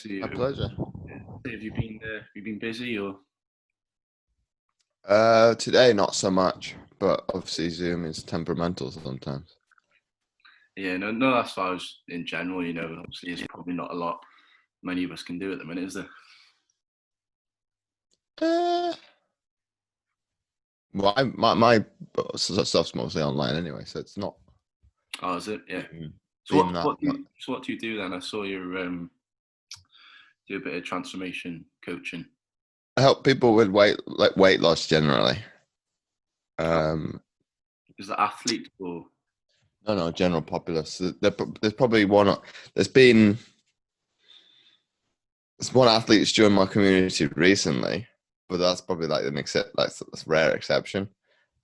See My you. pleasure. Have you been busy or? Today not so much, but obviously Zoom is temperamental sometimes. Yeah, no, that's why I was in general. Obviously, it's probably not a lot many of us can do at the minute, is there? Uh, well, my stuff's mostly online anyway, so it's not Oh, is it? Yeah. been, So been what that what do much. you so what do you do then? I saw you do a bit of transformation coaching. I help people with weight loss generally. Oh, Um, is that athlete or? no, general populace. There's probably one. There's been there's one athlete's joined my community recently, but that's probably like an except like that's a rare exception.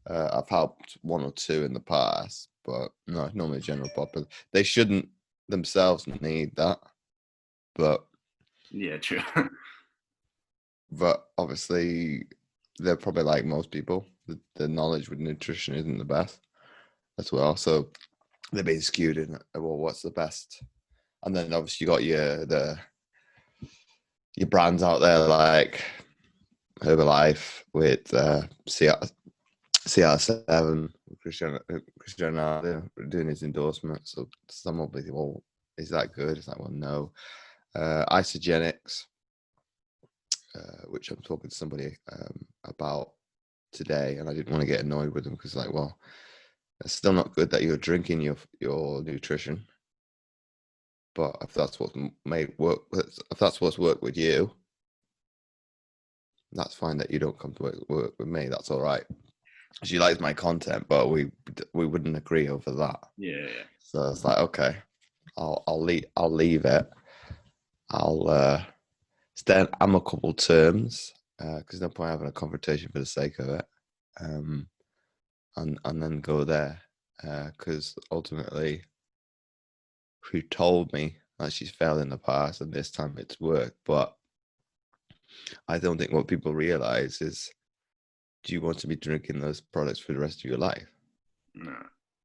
I've helped one or two in the past, but no, normally general popular. They shouldn't themselves need that, but Yeah, true. obviously they're probably like most people. The knowledge with nutrition isn't the best as well, so they're being skewed in. Well, what's the best? And then obviously you got your brands out there like Herbalife with CR7, Cristiano Ronaldo doing his endorsement. So some will be, well, is that good? It's like, well, no. Isogenics, which I'm talking to somebody about today, and I didn't want to get annoyed with them because, like, well, it's still not good that you're drinking your nutrition. But if that's what made work, if that's what's worked with you, that's fine. That you don't come to work with me. That's all right. She likes my content, but we wouldn't agree over that. Yeah, yeah. So it's like, okay, I'll leave it. I'll stay on amicable terms because no point having a confrontation for the sake of it, and then go there because ultimately, she told me that she's failed in the past and this time it's worked, but I don't think what people realize is, do you want to be drinking those products for the rest of your life? No.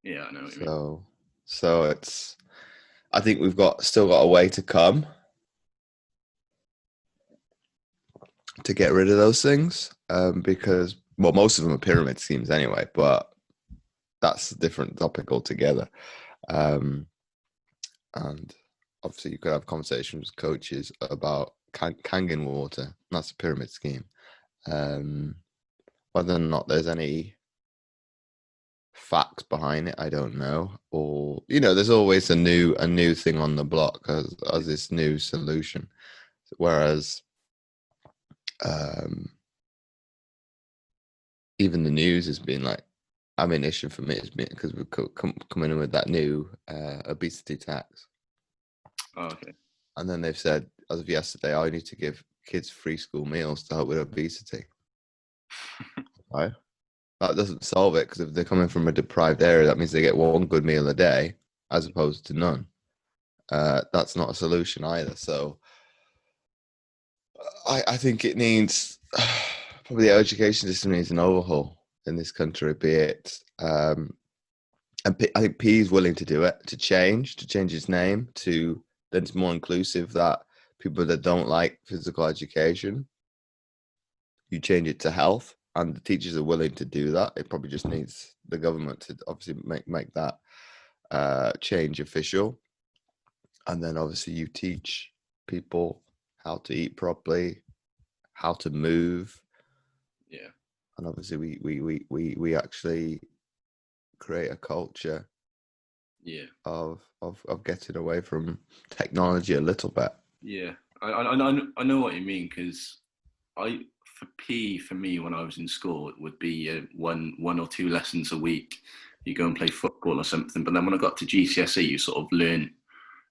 Yeah, I know what you mean. So it's, I think we've still got a way to come to get rid of those things, because, well, most of them are pyramid schemes anyway, but that's a different topic altogether. Um, and obviously you could have conversations with coaches about Kangen water. That's a pyramid scheme. Um, whether or not there's any facts behind it, I don't know. Or, there's always a new thing on the block as this new solution. Whereas um, even the news has been like, ammunition for me has been because we're coming in with that new obesity tax. Oh, okay. And then they've said, as of yesterday, I need to give kids free school meals to help with obesity. Right? That doesn't solve it because if they're coming from a deprived area, that means they get one good meal a day as opposed to none. That's not a solution either. So I think it needs, probably the education system needs an overhaul in this country, be it. And I think P is willing to do it, to change its name to then it's more inclusive, that people that don't like physical education, you change it to health, and the teachers are willing to do that. It probably just needs the government to obviously make that change official, and then obviously you teach people how to eat properly, how to move, Yeah. and obviously we actually create a culture Yeah. of getting away from technology a little bit. Yeah. I know what you mean because for P for me when I was in school it would be one or two lessons a week. You go and play football or something, but then when I got to GCSE, you sort of learn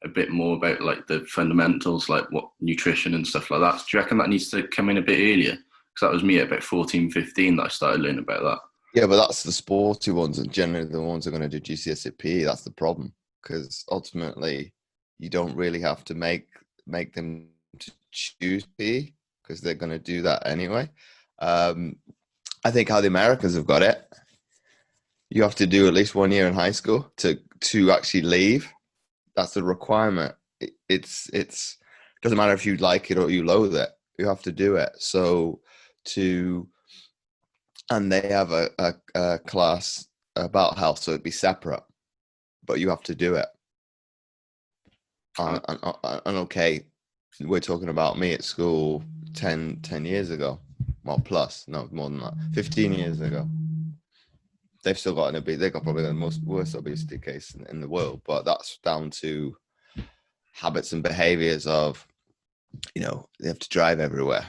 a bit more about like the fundamentals, like what nutrition and stuff like that. Do you reckon that needs to come in a bit earlier? Because that was me at about 14, 15 that I started learning about that. Yeah, but that's the sporty ones, and generally the ones that are going to do GCSE PE. That's the problem, because ultimately you don't really have to make them to choose PE because they're going to do that anyway. I think how the Americans have got it, you have to do at least 1 year in high school to actually leave. That's the requirement. It's Doesn't matter if you like it or you loathe it. You have to do it. So to and they have a class about health, so it'd be separate, but you have to do it. And okay, we're talking about me at school 10 years ago. Well, plus, no, more than that. 15 years ago. They've still got they've got probably the most worst obesity case in the world, but that's down to habits and behaviors of, they have to drive everywhere.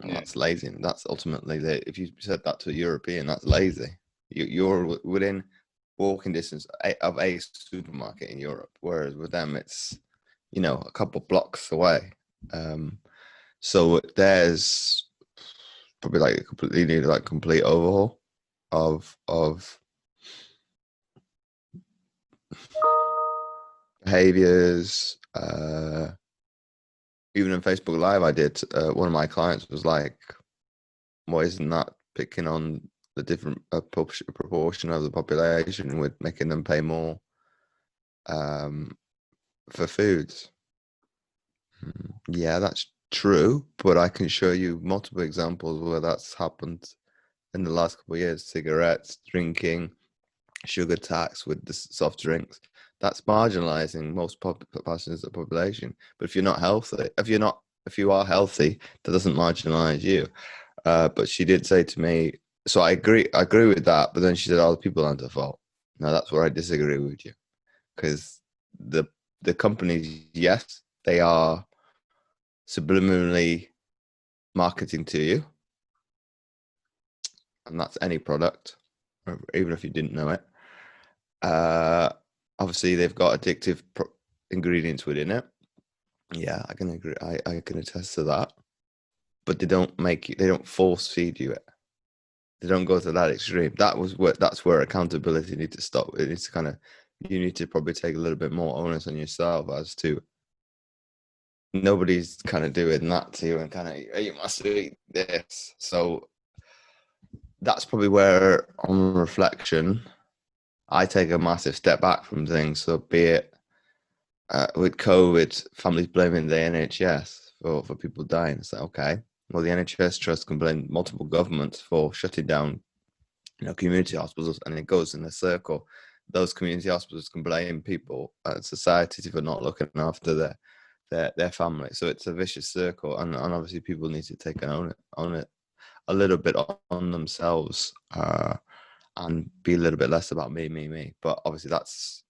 Well, that's lazy. And that's ultimately, if you said that to a European, that's lazy. You're within walking distance of a supermarket in Europe, whereas with them, it's, a couple blocks away. So there's probably like a completely complete overhaul of behaviors. Even in Facebook Live, I did. One of my clients was like, "Why isn't that picking on the different proportion of the population with making them pay more for foods?" Yeah, that's true, but I can show you multiple examples where that's happened in the last couple of years. Cigarettes, drinking, sugar tax with the soft drinks. That's marginalizing most portions of the population. But if you're not healthy, if you are healthy, that doesn't marginalize you. But she did say to me, so I agree with that. But then she said, "Oh, the people aren't at fault." Now that's where I disagree with you, because the companies, yes, they are subliminally marketing to you, and that's any product, even if you didn't know it. Obviously, they've got addictive ingredients within it. Yeah, I can agree. I can attest to that. But they don't they don't force feed you it. They don't go to that extreme. That's where accountability needs to stop. It needs to you need to probably take a little bit more onus on yourself as to nobody's kind of doing that to you and you must eat this. So that's probably where, on reflection, I take a massive step back from things. So be it with COVID, families blaming the NHS for people dying. It's like, okay, well, the NHS trust can blame multiple governments for shutting down, community hospitals, and it goes in a circle. Those community hospitals can blame people and society for not looking after their family. So it's a vicious circle, and obviously people need to take and own it a little bit on themselves, and be a little bit less about me. But obviously that's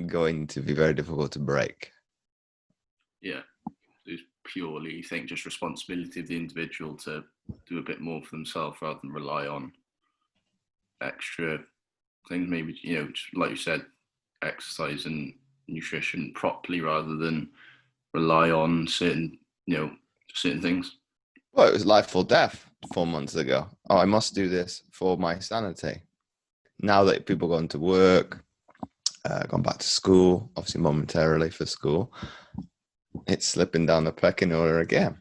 going to be very difficult to break. Yeah, it's purely, you think, just responsibility of the individual to do a bit more for themselves rather than rely on extra things. Maybe, like you said, exercise and nutrition properly rather than rely on certain things. Well, it was life or death 4 months ago. Oh, I must do this for my sanity. Now that people gone to work, gone back to school, obviously momentarily for school, it's slipping down the pecking order again.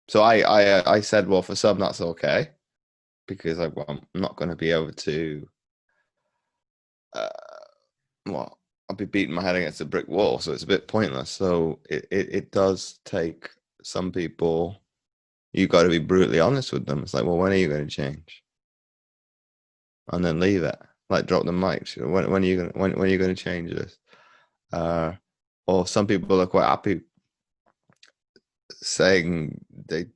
So I said, well, for some that's okay, because I'm not going to be able to. Well, I'll be beating my head against a brick wall, so it's a bit pointless. So it does take some people. You got to be brutally honest with them. It's like, well, when are you going to change? And then leave it. Like, drop the mic. When are you going to change this? Or some people are quite happy saying they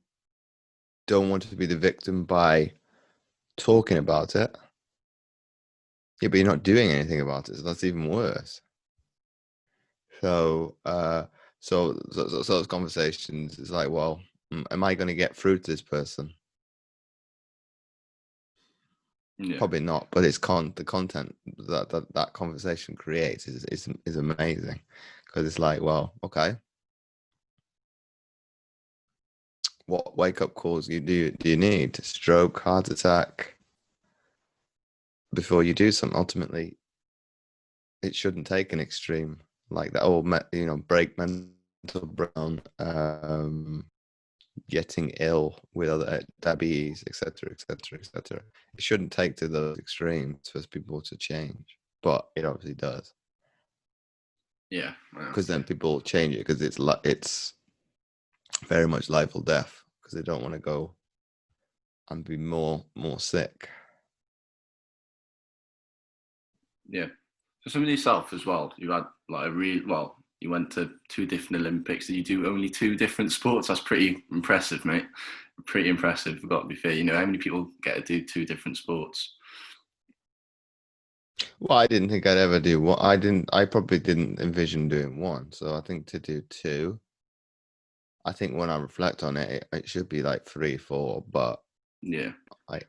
don't want to be the victim by talking about it. Yeah, but you're not doing anything about it, so that's even worse. So, so those conversations is like, well, am I going to get through to this person? Yeah. Probably not, but it's the content that conversation creates is amazing, because it's like, well, okay, what wake up calls do you need? Stroke, heart attack, before you do something. Ultimately, it shouldn't take an extreme like that, or break mental breakdown, getting ill with other diabetes, etc., etc., etc. It shouldn't take to those extremes for people to change, but it obviously does. Yeah. because then people change it because it's very much life or death because they don't want to go and be more sick. Yeah. So some of yourself as well. You had like a real well. You went to two different Olympics. And you do only two different sports. That's pretty impressive, mate. Pretty impressive. I've got to be fair. You know how many people get to do two different sports? Well, I didn't think I'd ever do one. I probably didn't envision doing one. So I think to do two, I think when I reflect on it, it should be like three, four. But Yeah.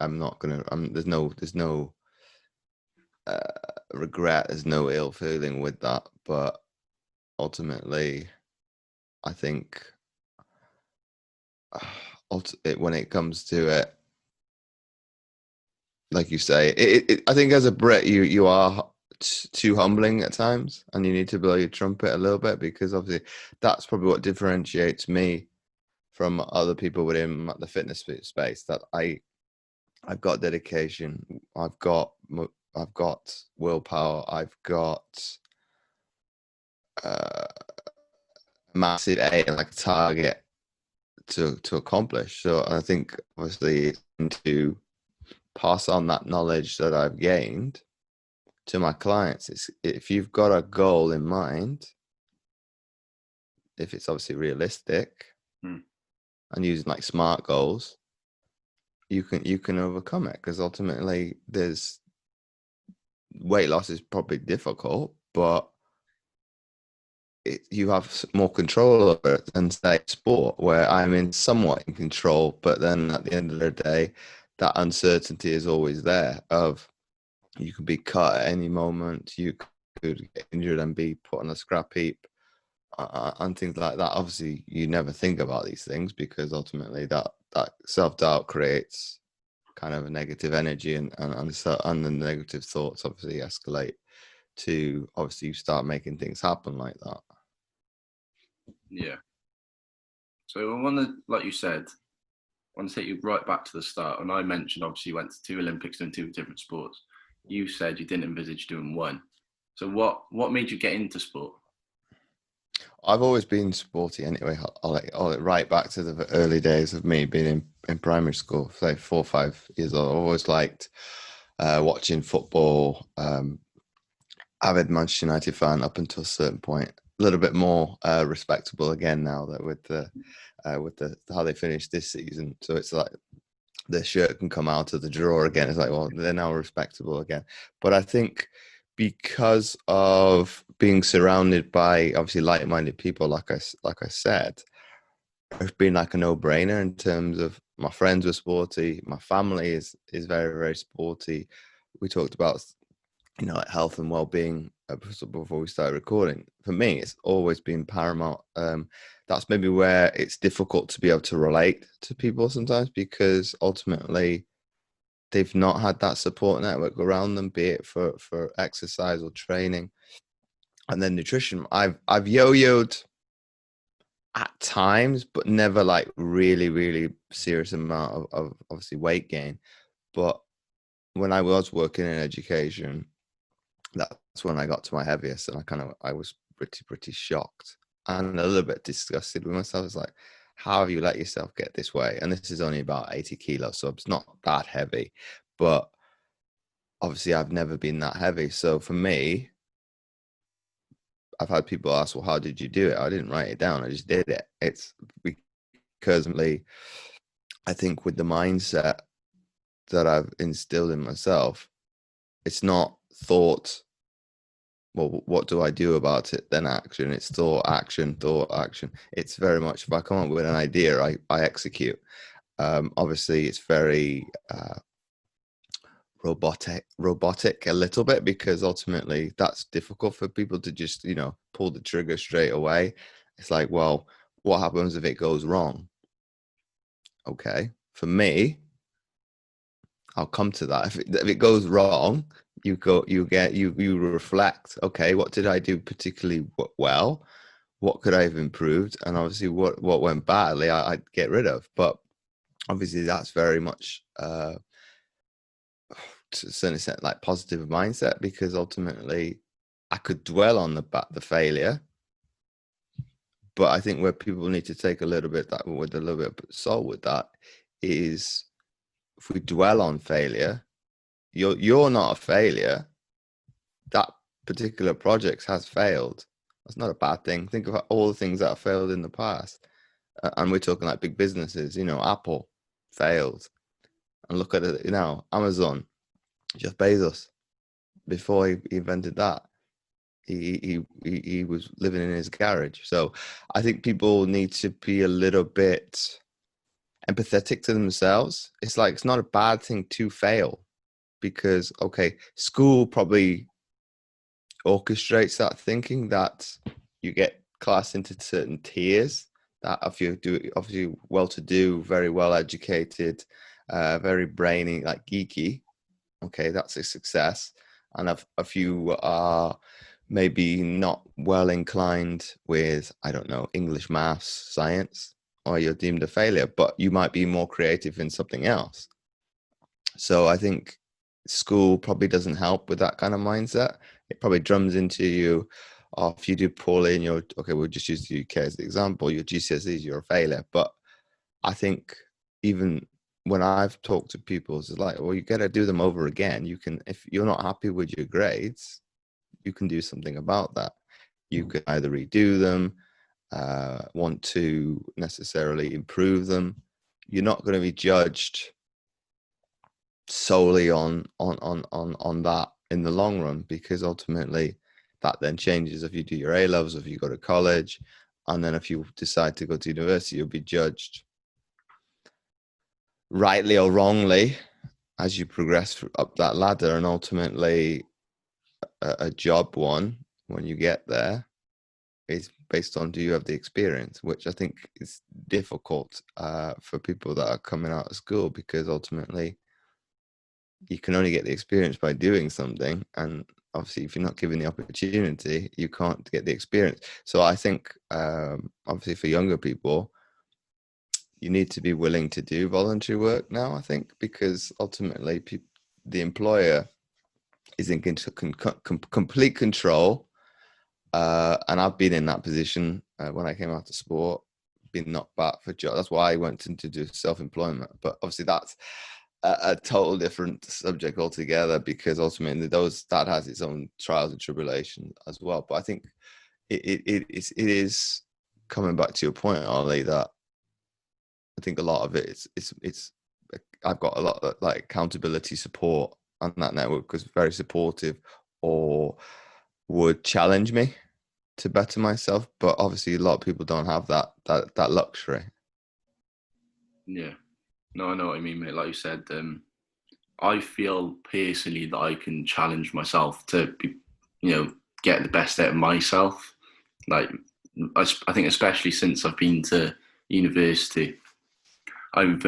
I'm not gonna. There's no uh, regret. There's no ill feeling with that. But ultimately, I think when it comes to it, like you say, I think as a Brit, you are too humbling at times, and you need to blow your trumpet a little bit because obviously that's probably what differentiates me from other people within the fitness space. That I've got dedication, I've got willpower, I've got uh, massive aim, like a target to accomplish. So I think obviously to pass on that knowledge that I've gained to my clients. If you've got a goal in mind, if it's obviously realistic Hmm. and using like smart goals, you can overcome it because ultimately there's weight loss is probably difficult, but you have more control over it than say sport where I'm in somewhat in control, but then at the end of the day, that uncertainty is always there of you could be cut at any moment, you could get injured and be put on a scrap heap and things like that. Obviously, you never think about these things because ultimately that self doubt creates kind of a negative energy, and the negative thoughts obviously escalate to obviously you start making things happen like that. Yeah. So I want to, like you said, I want to take you right back to the start. When I mentioned, obviously, you went to two Olympics and two different sports. You said you didn't envisage doing one. So what made you get into sport? I've always been sporty anyway. I'll right back to the early days of me being in primary school, say 4 or 5 years old. I always liked watching football. Avid Manchester United fan up until a certain point. A little bit more respectable again now that with the how they finished this season. So it's like the shirt can come out of the drawer again. It's like, well, they're now respectable again. But I think because of being surrounded by obviously like-minded people, like I said, it's been like a no-brainer in terms of my friends were sporty, my family is very very sporty. We talked about like health and well-being before we started recording. For me, it's always been paramount. That's maybe where it's difficult to be able to relate to people sometimes because ultimately they've not had that support network around them, be it for exercise or training. And then nutrition, I've yo-yoed at times, but never like really really serious amount of obviously weight gain. But when I was working in education, that's when I got to my heaviest, and I was pretty shocked and a little bit disgusted with myself. It's like, how have you let yourself get this way? And this is only about 80 kilos, so it's not that heavy, but obviously I've never been that heavy. So for me, I've had people ask, well, how did you do it? I didn't write it down. I just did it. It's because I think with the mindset that I've instilled in myself, it's not thought, well, what do I do about it? Then action. It's thought, action, thought, action. It's very much if I come up with an idea, I execute. Obviously, it's very robotic a little bit because ultimately that's difficult for people to just pull the trigger straight away. It's like, well, what happens if it goes wrong? Okay, for me, I'll come to that. If it goes wrong, you reflect. Okay, what did I do particularly well? What could I have improved? And obviously, what went badly, I'd get rid of. But obviously, that's very much to a certain extent like positive mindset because ultimately I could dwell on the failure, but I think where people need to take a little bit that with a little bit of salt with that is if we dwell on failure, you're not a failure. That particular project has failed. That's not a bad thing. Think of all the things that have failed in the past. And we're talking like big businesses, Apple failed. And look at it, Amazon, Jeff Bezos, before he invented that, he was living in his garage. So I think people need to be a little bit empathetic to themselves. It's like, it's not a bad thing to fail because, okay, school probably orchestrates that thinking that you get class into certain tiers that if you do obviously well-to-do, very well educated, very brainy, like geeky, okay, that's a success. And if you are maybe not well inclined with, I don't know, English, maths, science, or you're deemed a failure, but you might be more creative in something else. So I think school probably doesn't help with that kind of mindset. It probably drums into you, oh, if you do poorly in your, okay, we'll just use the UK as the example, your GCSEs, you're a failure. But I think even when I've talked to people, it's like, well, you got to do them over again. You can, if you're not happy with your grades, you can do something about that. You can either redo them, want to necessarily improve them. You're not going to be judged solely on that in the long run, because ultimately that then changes if you do your A levels, if you go to college, and then if you decide to go to university, you'll be judged rightly or wrongly as you progress up that ladder, and ultimately a job one when you get there is based on, do you have the experience, which I think is difficult for people that are coming out of school, because ultimately you can only get the experience by doing something, and obviously if you're not given the opportunity, you can't get the experience. So I think obviously for younger people, you need to be willing to do voluntary work now, I think, because ultimately the employer is in complete control. And I've been in that position when I came out of sport, been knocked back for jobs. That's why I went into do self-employment. But obviously that's a total different subject altogether, because ultimately that has its own trials and tribulations as well. But I think it is coming back to your point, Ollie, that I think a lot of it it's I've got a lot of like accountability support on that network, because very supportive or would challenge me to better myself. But obviously a lot of people don't have that luxury. Yeah, no, I know what I mean, mate. Like you said, I feel personally that I can challenge myself to be, get the best out of myself. Like, I think especially since I've been to university, I've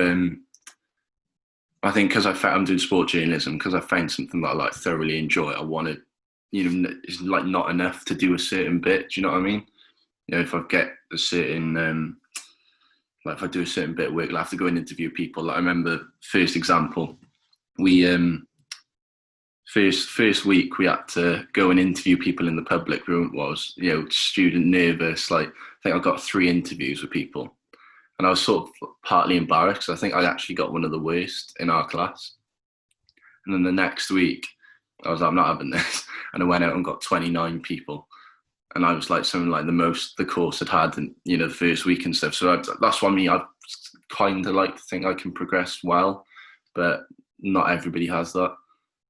I think because I'm doing sport journalism, because I found something that I like thoroughly enjoy. I want to, it's like not enough to do a certain bit. Do you know what I mean? If I get a certain like if I do a certain bit of work, I have to go and interview people. Like I remember first example, we first week we had to go and interview people in the public room. Was student nervous. Like I think I got 3 interviews with people, and I was sort of partly embarrassed. I think I actually got one of the worst in our class. And then the next week, I was like, I'm not having this, and I went out and got 29 people. And I was like something like the most the course had in the first week and stuff. So that's what I kind of like to think I can progress well, but not everybody has that.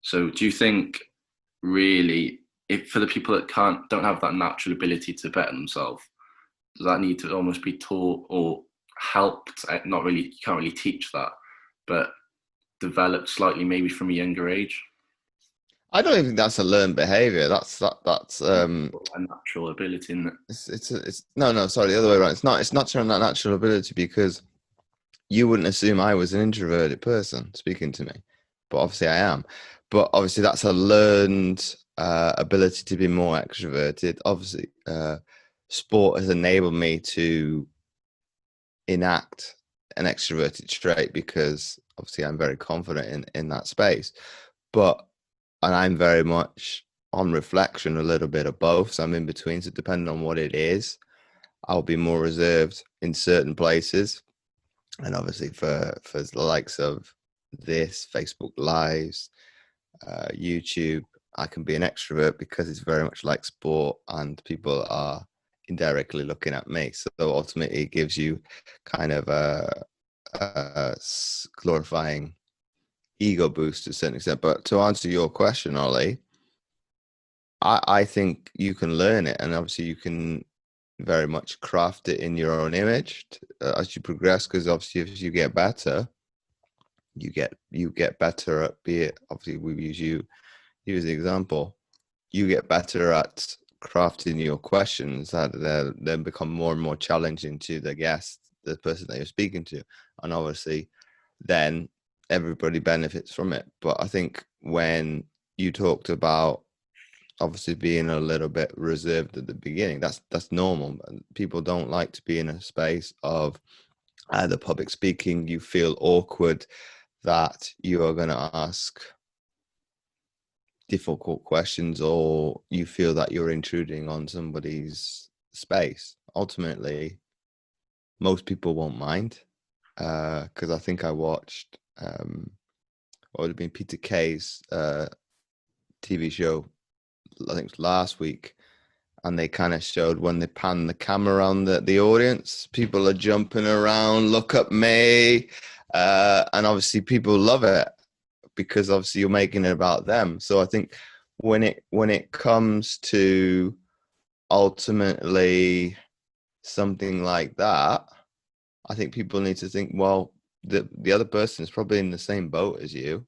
So do you think really, if for the people that don't have that natural ability to better themselves, does that need to almost be taught or helped? Not really, you can't really teach that, but developed slightly maybe from a younger age. I don't even think that's a learned behavior. That's A natural ability, isn't it? it's no, sorry, the other way around. It's not showing that natural ability, because you wouldn't assume I was an introverted person speaking to me, but obviously I am. But obviously that's a learned ability to be more extroverted. Obviously, sport has enabled me to enact an extroverted trait, because obviously I'm very confident in that space. But and I'm very much on reflection a little bit of both. So I'm in between. So depending on what it is, I'll be more reserved in certain places. And obviously for the likes of this, Facebook Lives, YouTube, I can be an extrovert because it's very much like sport and people are indirectly looking at me. So ultimately, it gives you kind of a glorifying ego boost to a certain extent. But to answer your question, Ollie, I think you can learn it, and obviously you can very much craft it in your own image as you progress. Because obviously, as you get better, you get better at, be it obviously we use the example, you get better at crafting your questions that then become more and more challenging to the guest, the person that you're speaking to, and obviously then everybody benefits from it. But I think when you talked about obviously being a little bit reserved at the beginning, that's normal. People don't like to be in a space of either public speaking, you feel awkward that you are going to ask difficult questions, or you feel that you're intruding on somebody's space. Ultimately, most people won't mind, because I think I watched what would have been Peter Kay's TV show, I think it was last week, and they kind of showed when they pan the camera around the audience, people are jumping around, look at me, and obviously people love it because obviously you're making it about them. So I think when it comes to ultimately something like that, I think people need to think, well, the other person is probably in the same boat as you.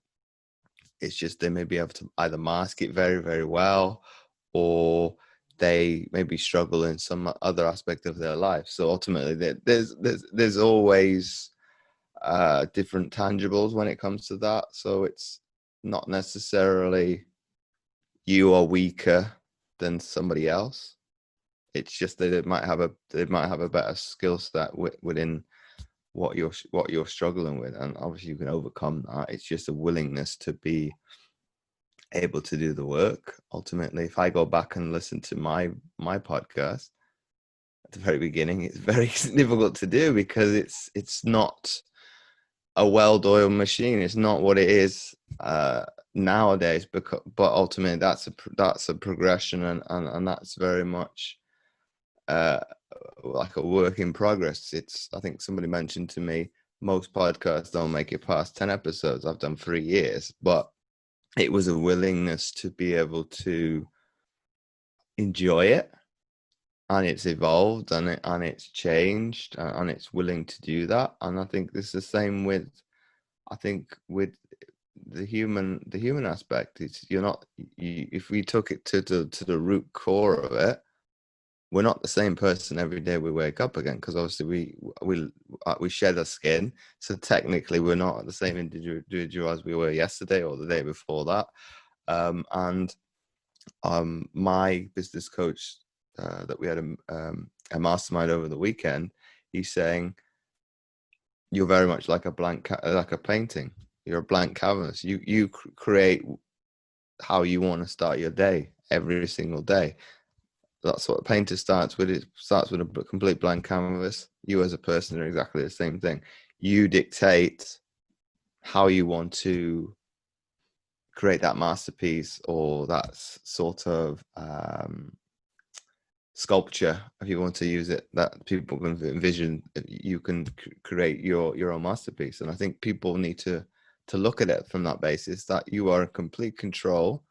It's just they may be able to either mask it very, very well, or they maybe struggle in some other aspect of their life. So ultimately, there's always different tangibles when it comes to that. So it's not necessarily you are weaker than somebody else. It's just that they might have a better skill set within what you're struggling with, and obviously you can overcome that. It's just a willingness to be able to do the work. Ultimately, if I go back and listen to my podcast at the very beginning, it's very difficult to do because it's not a well-oiled machine. It's not what it is nowadays. But ultimately, that's a progression, and that's very much like a work in progress. I think somebody mentioned to me, most podcasts don't make it past 10 episodes. I've done 3 years, but it was a willingness to be able to enjoy it, and it's evolved, and it's changed, and it's willing to do that. And I think this is the same with the human aspect. It's if we took it to the root core of it, we're not the same person every day we wake up again, because obviously we shed our skin. So technically we're not the same individual as we were yesterday or the day before that. And my business coach that we had a mastermind over the weekend, he's saying you're very much like a painting. You're a blank canvas. You create how you want to start your day every single day. That's what a painter starts with. It starts with a complete blank canvas. You as a person are exactly the same thing. You dictate how you want to create that masterpiece, or that sort of sculpture, if you want to use it, that people can envision. You can create your own masterpiece. And I think people need to look at it from that basis, that you are in complete control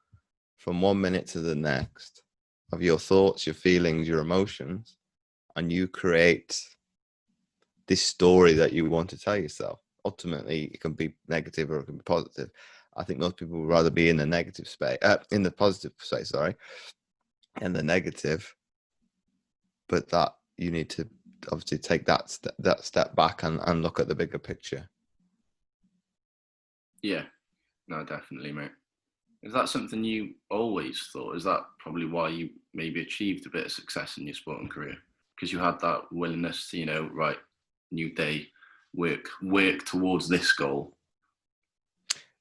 from 1 minute to the next of your thoughts, your feelings, your emotions, and you create this story that you want to tell yourself. Ultimately, it can be negative or it can be positive. I think most people would rather be in the negative space, in the positive space, sorry, and the negative. But that you need to obviously take that step back and look at the bigger picture. Yeah, no, definitely, mate. Is that something you always thought? Is that probably why you maybe achieved a bit of success in your sporting career? Because you had that willingness to, right, new day, work towards this goal?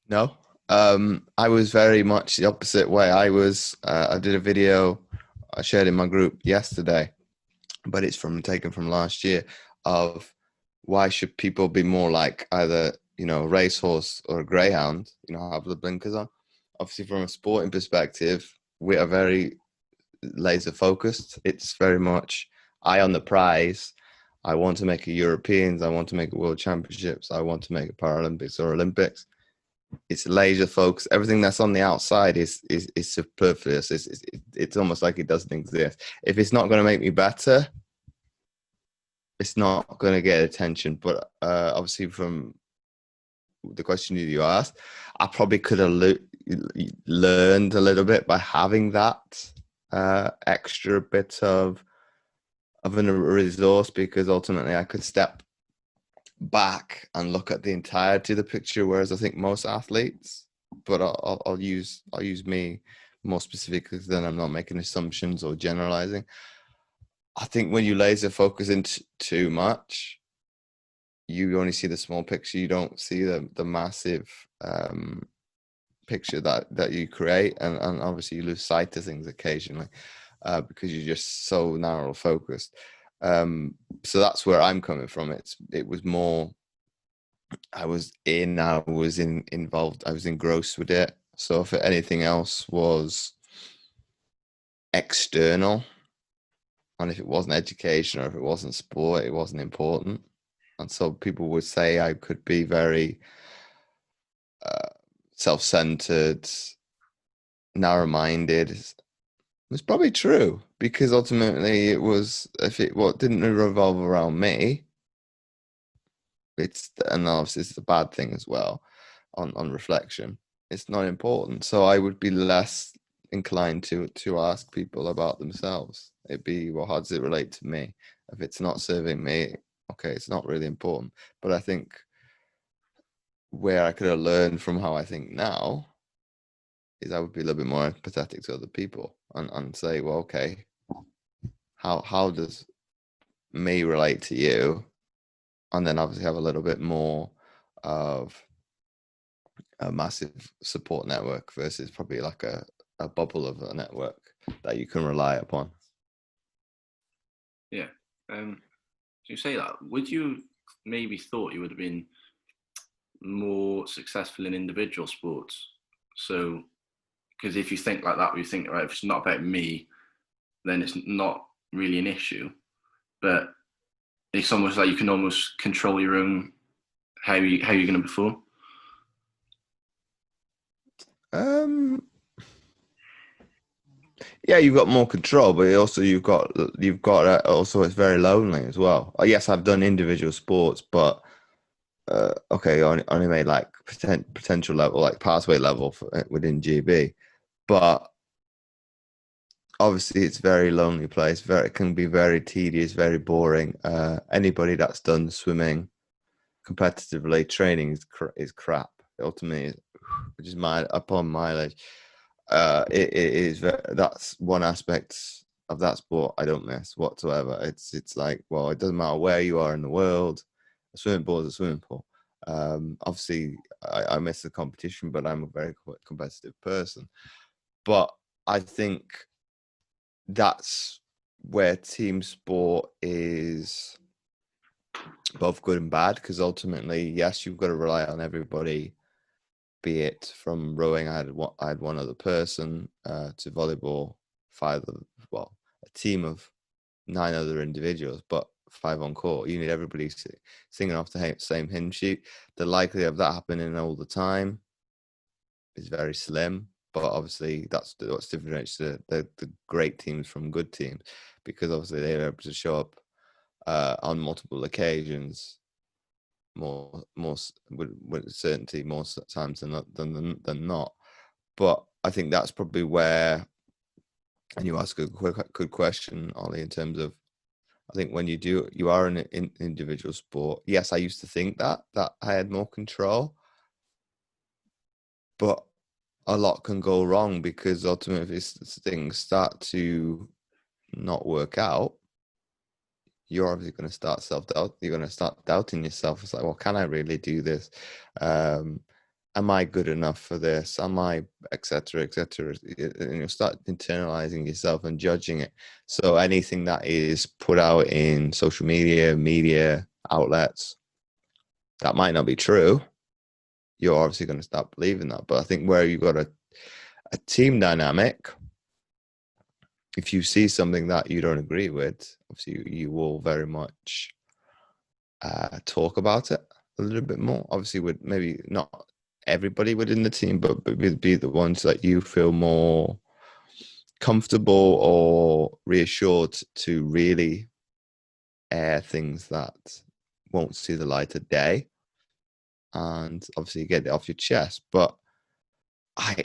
No, I was very much the opposite way. I did a video I shared in my group yesterday, but it's taken from last year, of why should people be more like either, a racehorse or a greyhound, have the blinkers on. Obviously, from a sporting perspective, we are very laser focused. It's very much eye on the prize. I want to make a Europeans. I want to make a World Championships. I want to make a Paralympics or Olympics. It's laser focused. Everything that's on the outside is superfluous. It's almost like it doesn't exist. If it's not going to make me better, it's not going to get attention. But obviously, from the question you asked, I probably could have learned a little bit by having that extra bit of a resource, because ultimately I could step back and look at the entirety of the picture, whereas I think most athletes. But I'll use me more specifically, then I'm not making assumptions or generalizing. I think when you laser focus into too much, you only see the small picture. You don't see the massive picture that you create, and obviously you lose sight of things occasionally because you're just so narrow focused. So that's where I'm coming from. It was more, I was involved, I was engrossed with it. So if anything else was external, and if it wasn't education or if it wasn't sport, it wasn't important. And so people would say I could be very self-centered, narrow-minded. It's probably true, because ultimately it was, if it didn't revolve around me, and obviously it's a bad thing as well. On reflection, it's not important. So I would be less inclined to ask people about themselves. It'd be, well, how does it relate to me? If it's not serving me, okay, it's not really important. But I think where I could have learned from how I think now is I would be a little bit more empathetic to other people, and say, well, okay, how does me relate to you? And then obviously have a little bit more of a massive support network versus probably like a bubble of a network that you can rely upon. Yeah. You say that. Would you maybe thought you would have been more successful in individual sports? So, because if you think like that, you think, right, if it's not about me, then it's not really an issue. But it's almost like you can almost control your own how you're going to perform. Um, yeah, you've got more control, but also you've got also, it's very lonely as well. Yes, I've done individual sports, but okay, only made like potential level, like pathway level within GB, but obviously it's a very lonely place. It can be very tedious, very boring. Anybody that's done swimming competitively, training is crap. Ultimately, which is upon mileage. It is that's one aspect of that sport I don't miss whatsoever. It's like, well, it doesn't matter where you are in the world, a swimming pool is a swimming pool. Obviously, I miss the competition, but I'm a very competitive person. But I think that's where team sport is both good and bad, because ultimately, yes, you've got to rely on everybody. Be it from rowing, I had one other person, to volleyball, a team of 9 other individuals, but 5 on court. You need everybody singing off the same hymn sheet. The likelihood of that happening all the time is very slim. But obviously, that's what's differentiates the great teams from good teams, because obviously they're able to show up on multiple occasions, more with certainty, more times than not. But I think that's probably where, and you ask a good question, Ollie, in terms of, I think when you are in an individual sport. Yes, I used to think that I had more control, but a lot can go wrong, because ultimately if things start to not work out, you're obviously going to start self-doubt. You're going to start doubting yourself. It's like, well, can I really do this? am I good enough for this? Am I, etc., etc. And you start internalizing yourself and judging it. So anything that is put out in social media outlets, that might not be true. You're obviously going to start believing that. But I think where you've got a team dynamic, if you see something that you don't agree with, obviously you will very much talk about it a little bit more. Obviously, with maybe not everybody within the team, but be the ones that you feel more comfortable or reassured to really air things that won't see the light of day, and obviously get it off your chest. But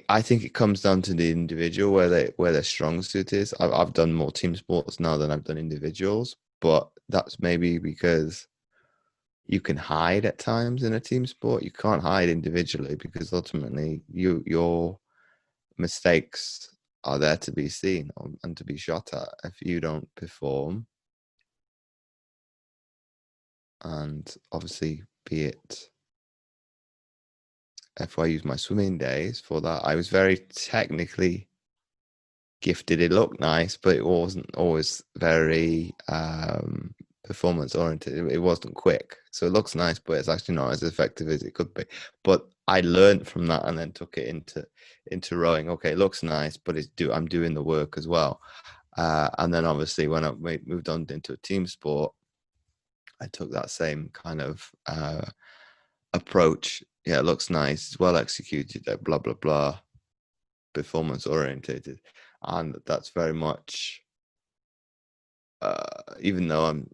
I think it comes down to the individual where their strong suit is. I've done more team sports now than I've done individuals, but that's maybe because you can hide at times in a team sport. You can't hide individually because ultimately your mistakes are there to be seen and to be shot at if you don't perform. And obviously, be it if I use my swimming days for that, I was very technically gifted. It looked nice, but it wasn't always very performance oriented. It wasn't quick, so it looks nice, but it's actually not as effective as it could be. But I learned from that and then took it into rowing. Okay, it looks nice, but I'm doing the work as well. And then obviously when I moved on into a team sport, I took that same kind of approach. Yeah, it looks nice, it's well executed, blah blah blah, performance orientated, and that's very much. Even though I'm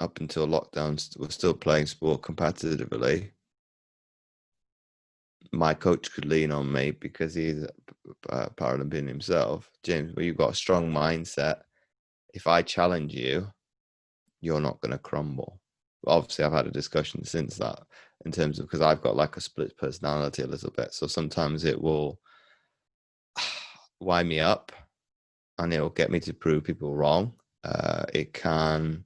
up until lockdown, we're still playing sport competitively. My coach could lean on me because he's a Paralympian himself. James, where you've got a strong mindset. If I challenge you, you're not going to crumble. Obviously, I've had a discussion since that in terms of because I've got like a split personality a little bit. So sometimes it will wind me up and it'll get me to prove people wrong. It can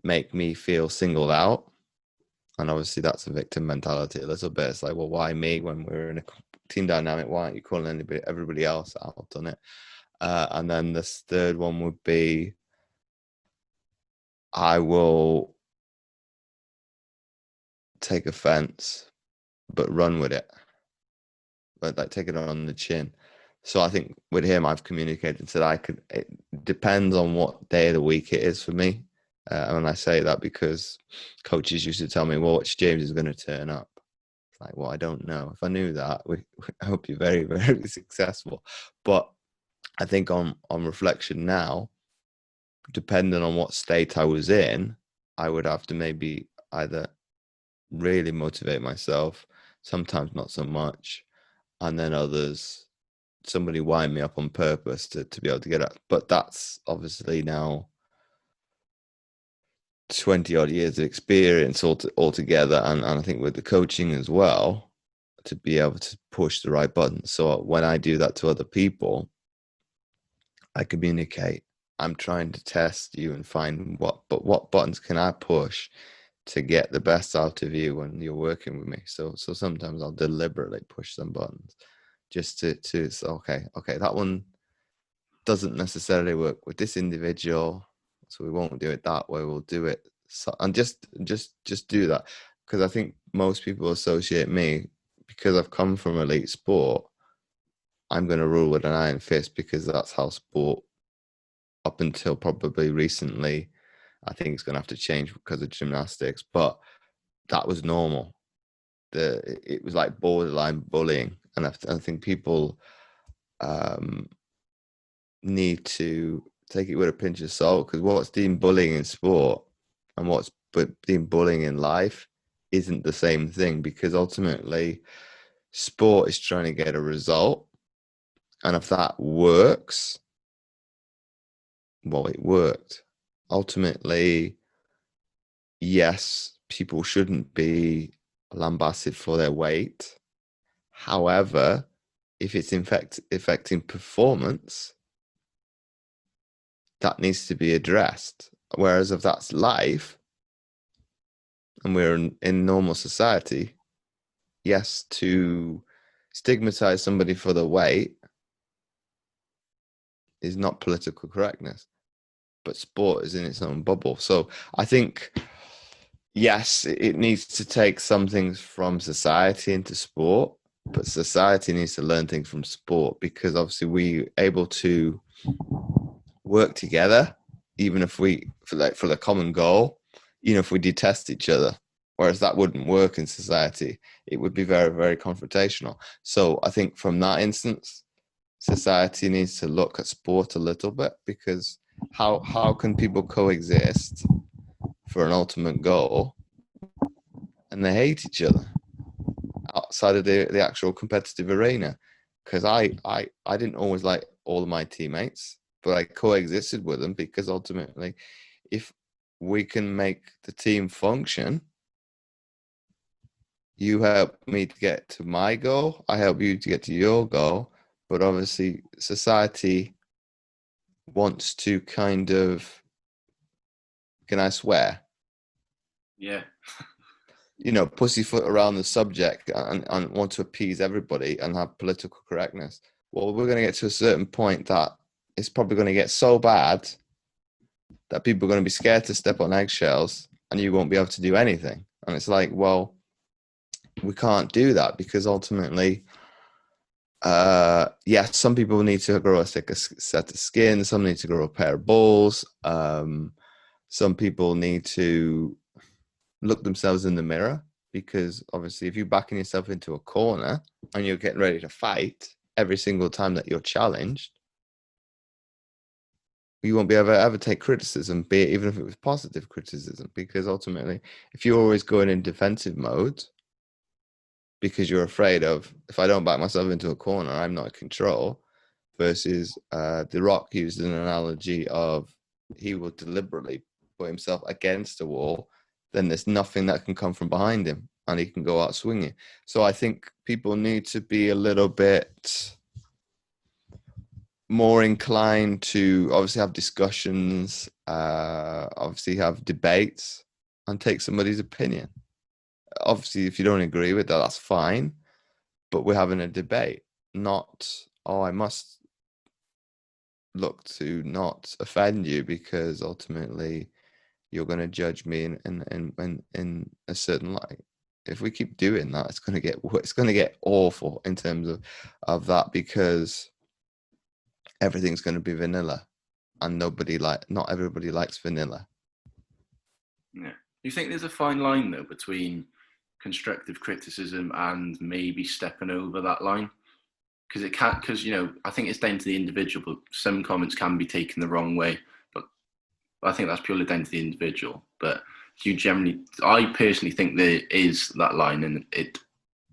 make me feel singled out. And obviously, that's a victim mentality a little bit. It's like, well, why me when we're in a team dynamic? Why aren't you calling everybody else out on it? And then this third one would be I will take offense, but run with it, but like take it on the chin. So I think with him, I've communicated that it depends on what day of the week it is for me. And I say that because coaches used to tell me, well, which James is going to turn up. It's like, well, I don't know. If I knew that, I hope you're very, very successful. But I think on reflection now, depending on what state I was in, I would have to maybe either really motivate myself, sometimes not so much, and then others, somebody wind me up on purpose to be able to get up. But that's obviously now 20 odd years of experience altogether, and I think with the coaching as well, to be able to push the right buttons. So when I do that to other people, I communicate. I'm trying to test you and find what buttons can I push to get the best out of you when you're working with me. So sometimes I'll deliberately push some buttons just to say, okay, that one doesn't necessarily work with this individual, so we won't do it that way. We'll do it and just do that, because I think most people associate me because I've come from elite sport. I'm going to rule with an iron fist because that's how sport up until probably recently. I think it's going to have to change because of gymnastics, but that was normal. It was like borderline bullying, and I think people need to take it with a pinch of salt, because what's deemed bullying in sport and what's deemed bullying in life isn't the same thing, because ultimately sport is trying to get a result, and if that works, well, it worked. Ultimately, yes, people shouldn't be lambasted for their weight. However, if it's affecting performance, that needs to be addressed. Whereas if that's life and we're in normal society, yes, to stigmatize somebody for the weight is not political correctness, but sport is in its own bubble. So I think, yes, it needs to take some things from society into sport, but society needs to learn things from sport, because obviously we're able to work together, even if we, for the common goal, even if we detest each other. Whereas that wouldn't work in society. It would be very, very confrontational. So I think from that instance, society needs to look at sport a little bit, because how can people coexist for an ultimate goal and they hate each other outside of the actual competitive arena? Because I didn't always like all of my teammates, but I coexisted with them, because ultimately, if we can make the team function, you help me to get to my goal, I help you to get to your goal. But obviously society wants to kind of, can I swear, Yeah. pussyfoot around the subject, and want to appease everybody and have political correctness. Well, we're going to get to a certain point that it's probably going to get so bad that people are going to be scared to step on eggshells, and you won't be able to do anything. And it's like, well, we can't do that, because ultimately, yes, some people need to grow a thicker set of skin. Some need to grow a pair of balls. Some people need to look themselves in the mirror, because obviously, if you're backing yourself into a corner and you're getting ready to fight every single time that you're challenged, you won't be able to ever take criticism, be it even if it was positive criticism, because ultimately, if you're always going in defensive mode because you're afraid of, if I don't back myself into a corner, I'm not in control, versus The Rock used an analogy of, he will deliberately put himself against a wall, then there's nothing that can come from behind him and he can go out swinging. So I think people need to be a little bit more inclined to obviously have discussions, obviously have debates, and take somebody's opinion. Obviously, if you don't agree with that, that's fine, but we're having a debate, not, oh, I must look to not offend you because ultimately you're going to judge me in a certain light. If we keep doing that, it's going to get awful in terms of that, because everything's going to be vanilla, and not everybody likes vanilla. Yeah. You think there's a fine line though between constructive criticism and maybe stepping over that line? Because it can't, because I think it's down to the individual, but some comments can be taken the wrong way. But I think that's purely down to the individual. But I personally think there is that line, and it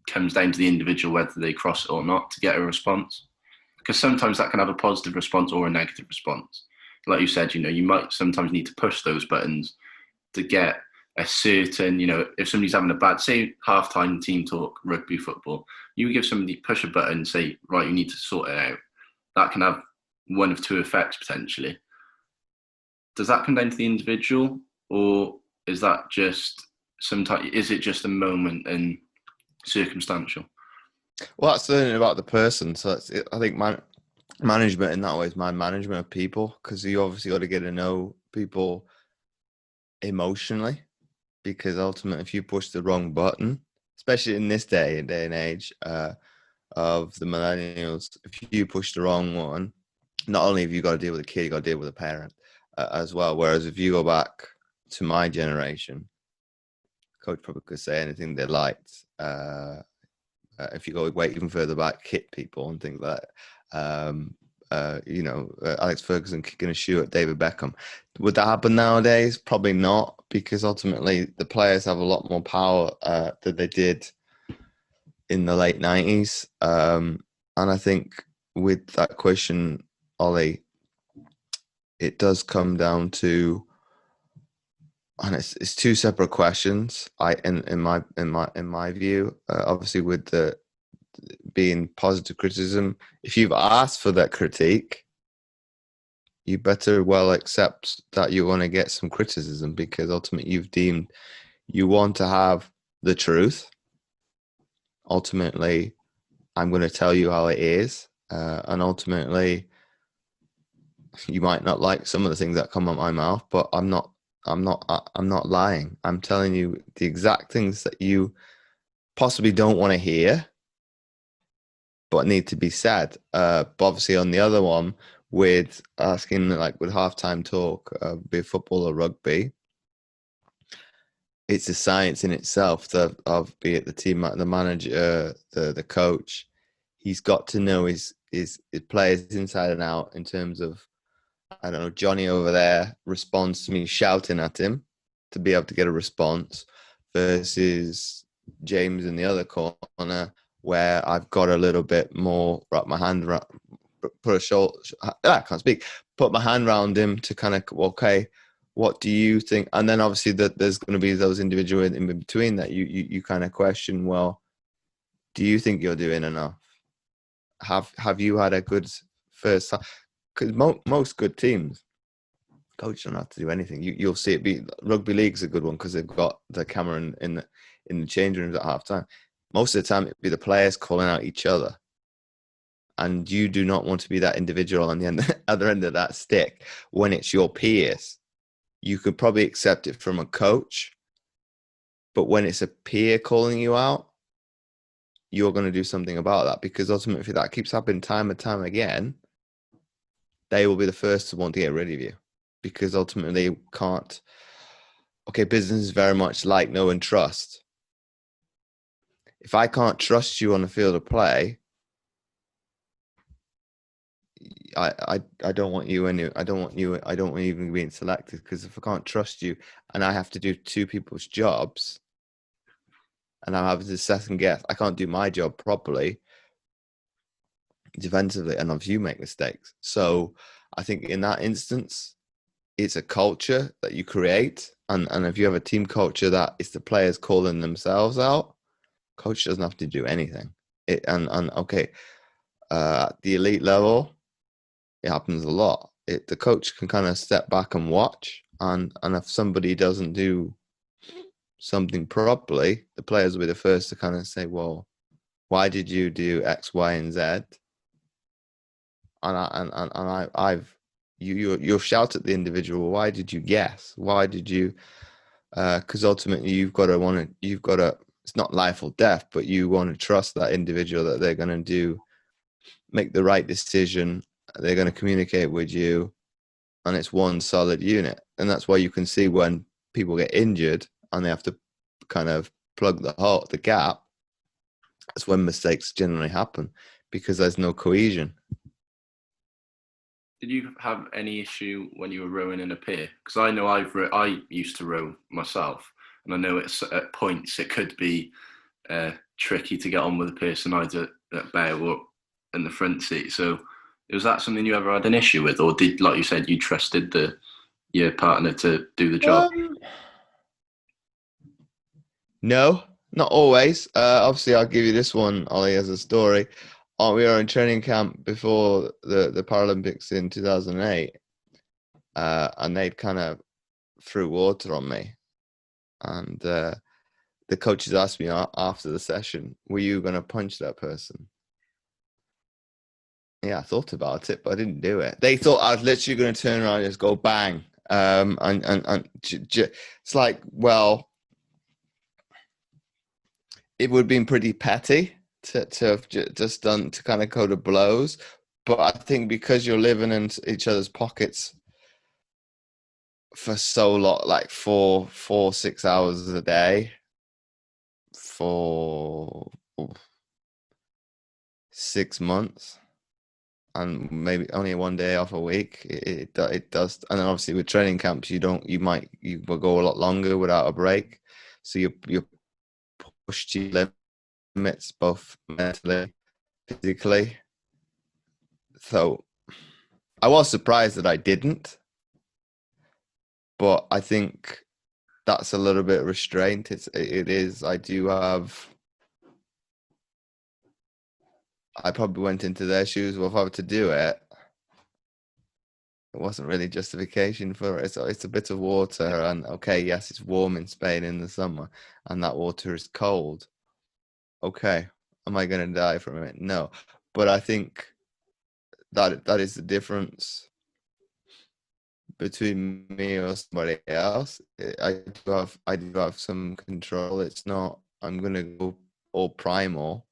comes down to the individual whether they cross it or not to get a response. Because sometimes that can have a positive response or a negative response. Like you said, you might sometimes need to push those buttons to get a certain, if somebody's having a bad, say, halftime team talk, rugby, football, you give somebody, push a button and say, right, you need to sort it out. That can have one of two effects potentially. Does that come down to the individual, or is that just is it just a moment and circumstantial? Well, that's the thing about the person. So I think management in that way is my management of people, because you obviously got to get to know people emotionally, because ultimately, if you push the wrong button, especially in this day and age of the millennials, if you push the wrong one, not only have you got to deal with the kid, you got to deal with the parent as well. Whereas if you go back to my generation, coach probably could say anything they liked. If you go way even further back, hit people and things like that. Alex Ferguson kicking a shoe at David Beckham. Would that happen nowadays? Probably not, because ultimately the players have a lot more power than they did in the late 90s. And I think with that question, Ollie, it does come down to, and it's two separate questions. In my view, obviously with the being positive criticism, if you've asked for that critique, you better well accept that you want to get some criticism, because ultimately you've deemed you want to have the truth. Ultimately, I'm going to tell you how it is, and ultimately, you might not like some of the things that come out my mouth, but I'm not lying. I'm telling you the exact things that you possibly don't want to hear, but need to be said. But obviously, on the other one, with asking like with halftime talk, be it football or rugby, it's a science in itself of be it the team, the manager, the coach. He's got to know his players inside and out in terms of, I don't know, Johnny over there responds to me shouting at him to be able to get a response versus James in the other corner where I've got a little bit more, wrap my hand around, put a shoulder, I can't speak, put my hand around him to kind of, okay, what do you think? And then obviously that there's going to be those individuals in between that you kind of question, well, do you think you're doing enough? Have you had a good first time? Because most good teams, coach don't have to do anything. You'll see it be rugby league's a good one because they've got the camera in the change rooms at half time. Most of the time, it'd be the players calling out each other, and you do not want to be that individual on the other end of that stick when it's your peers. You could probably accept it from a coach, but when it's a peer calling you out, you're going to do something about that because ultimately that keeps happening time and time again. They will be the first to want to get rid of you because ultimately they can't. Okay, business is very much like know and trust. If I can't trust you on the field of play, I don't want you I don't want you even being selected because if I can't trust you and I have to do two people's jobs and I'm having to second guess, I can't do my job properly defensively and if you make mistakes. So I think in that instance, it's a culture that you create. And if you have a team culture that it's the players calling themselves out, coach doesn't have to do anything. Okay, at the elite level, it happens a lot. The coach can kind of step back and watch, and if somebody doesn't do something properly, the players will be the first to kind of say, "Well, why did you do X, Y, and Z?" I've you'll shout at the individual. Why did you guess? Why did you? Because ultimately, you've got to. It's not life or death, but you want to trust that individual that they're going to make the right decision. They're going to communicate with you, and it's one solid unit. And that's why you can see when people get injured and they have to kind of plug the gap. That's when mistakes generally happen because there's no cohesion. Did you have any issue when you were rowing in a pier? Because I know I used to row myself, and I know it's at points it could be tricky to get on with the person either at bow or in the front seat. So was that something you ever had an issue with, or did, like you said, you trusted your partner to do the job? No, not always. Obviously, I'll give you this one, Ollie, as a story. We were in training camp before the Paralympics in 2008, and they'd kind of threw water on me. And the coaches asked me after the session, were you going to punch that person? Yeah, I thought about it, but I didn't do it. They thought I was literally going to turn around and just go bang. It's like, well, it would have been pretty petty to have just done to kind of go to blows. But I think because you're living in each other's pockets for so long, like 6 hours a day for 6 months and maybe only one day off a week, it does. And then obviously with training camps, you will go a lot longer without a break. So you're pushed to limits both mentally, physically. So I was surprised that I didn't, but I think that's a little bit restraint. It is. I probably went into their shoes. Well, if I were to do it, it wasn't really justification for it. So it's a bit of water, and okay, yes, it's warm in Spain in the summer, and that water is cold. Okay, Am I going to die from it? No. But I think that is the difference between me or somebody else. I do have some control. It's not I'm gonna go all primal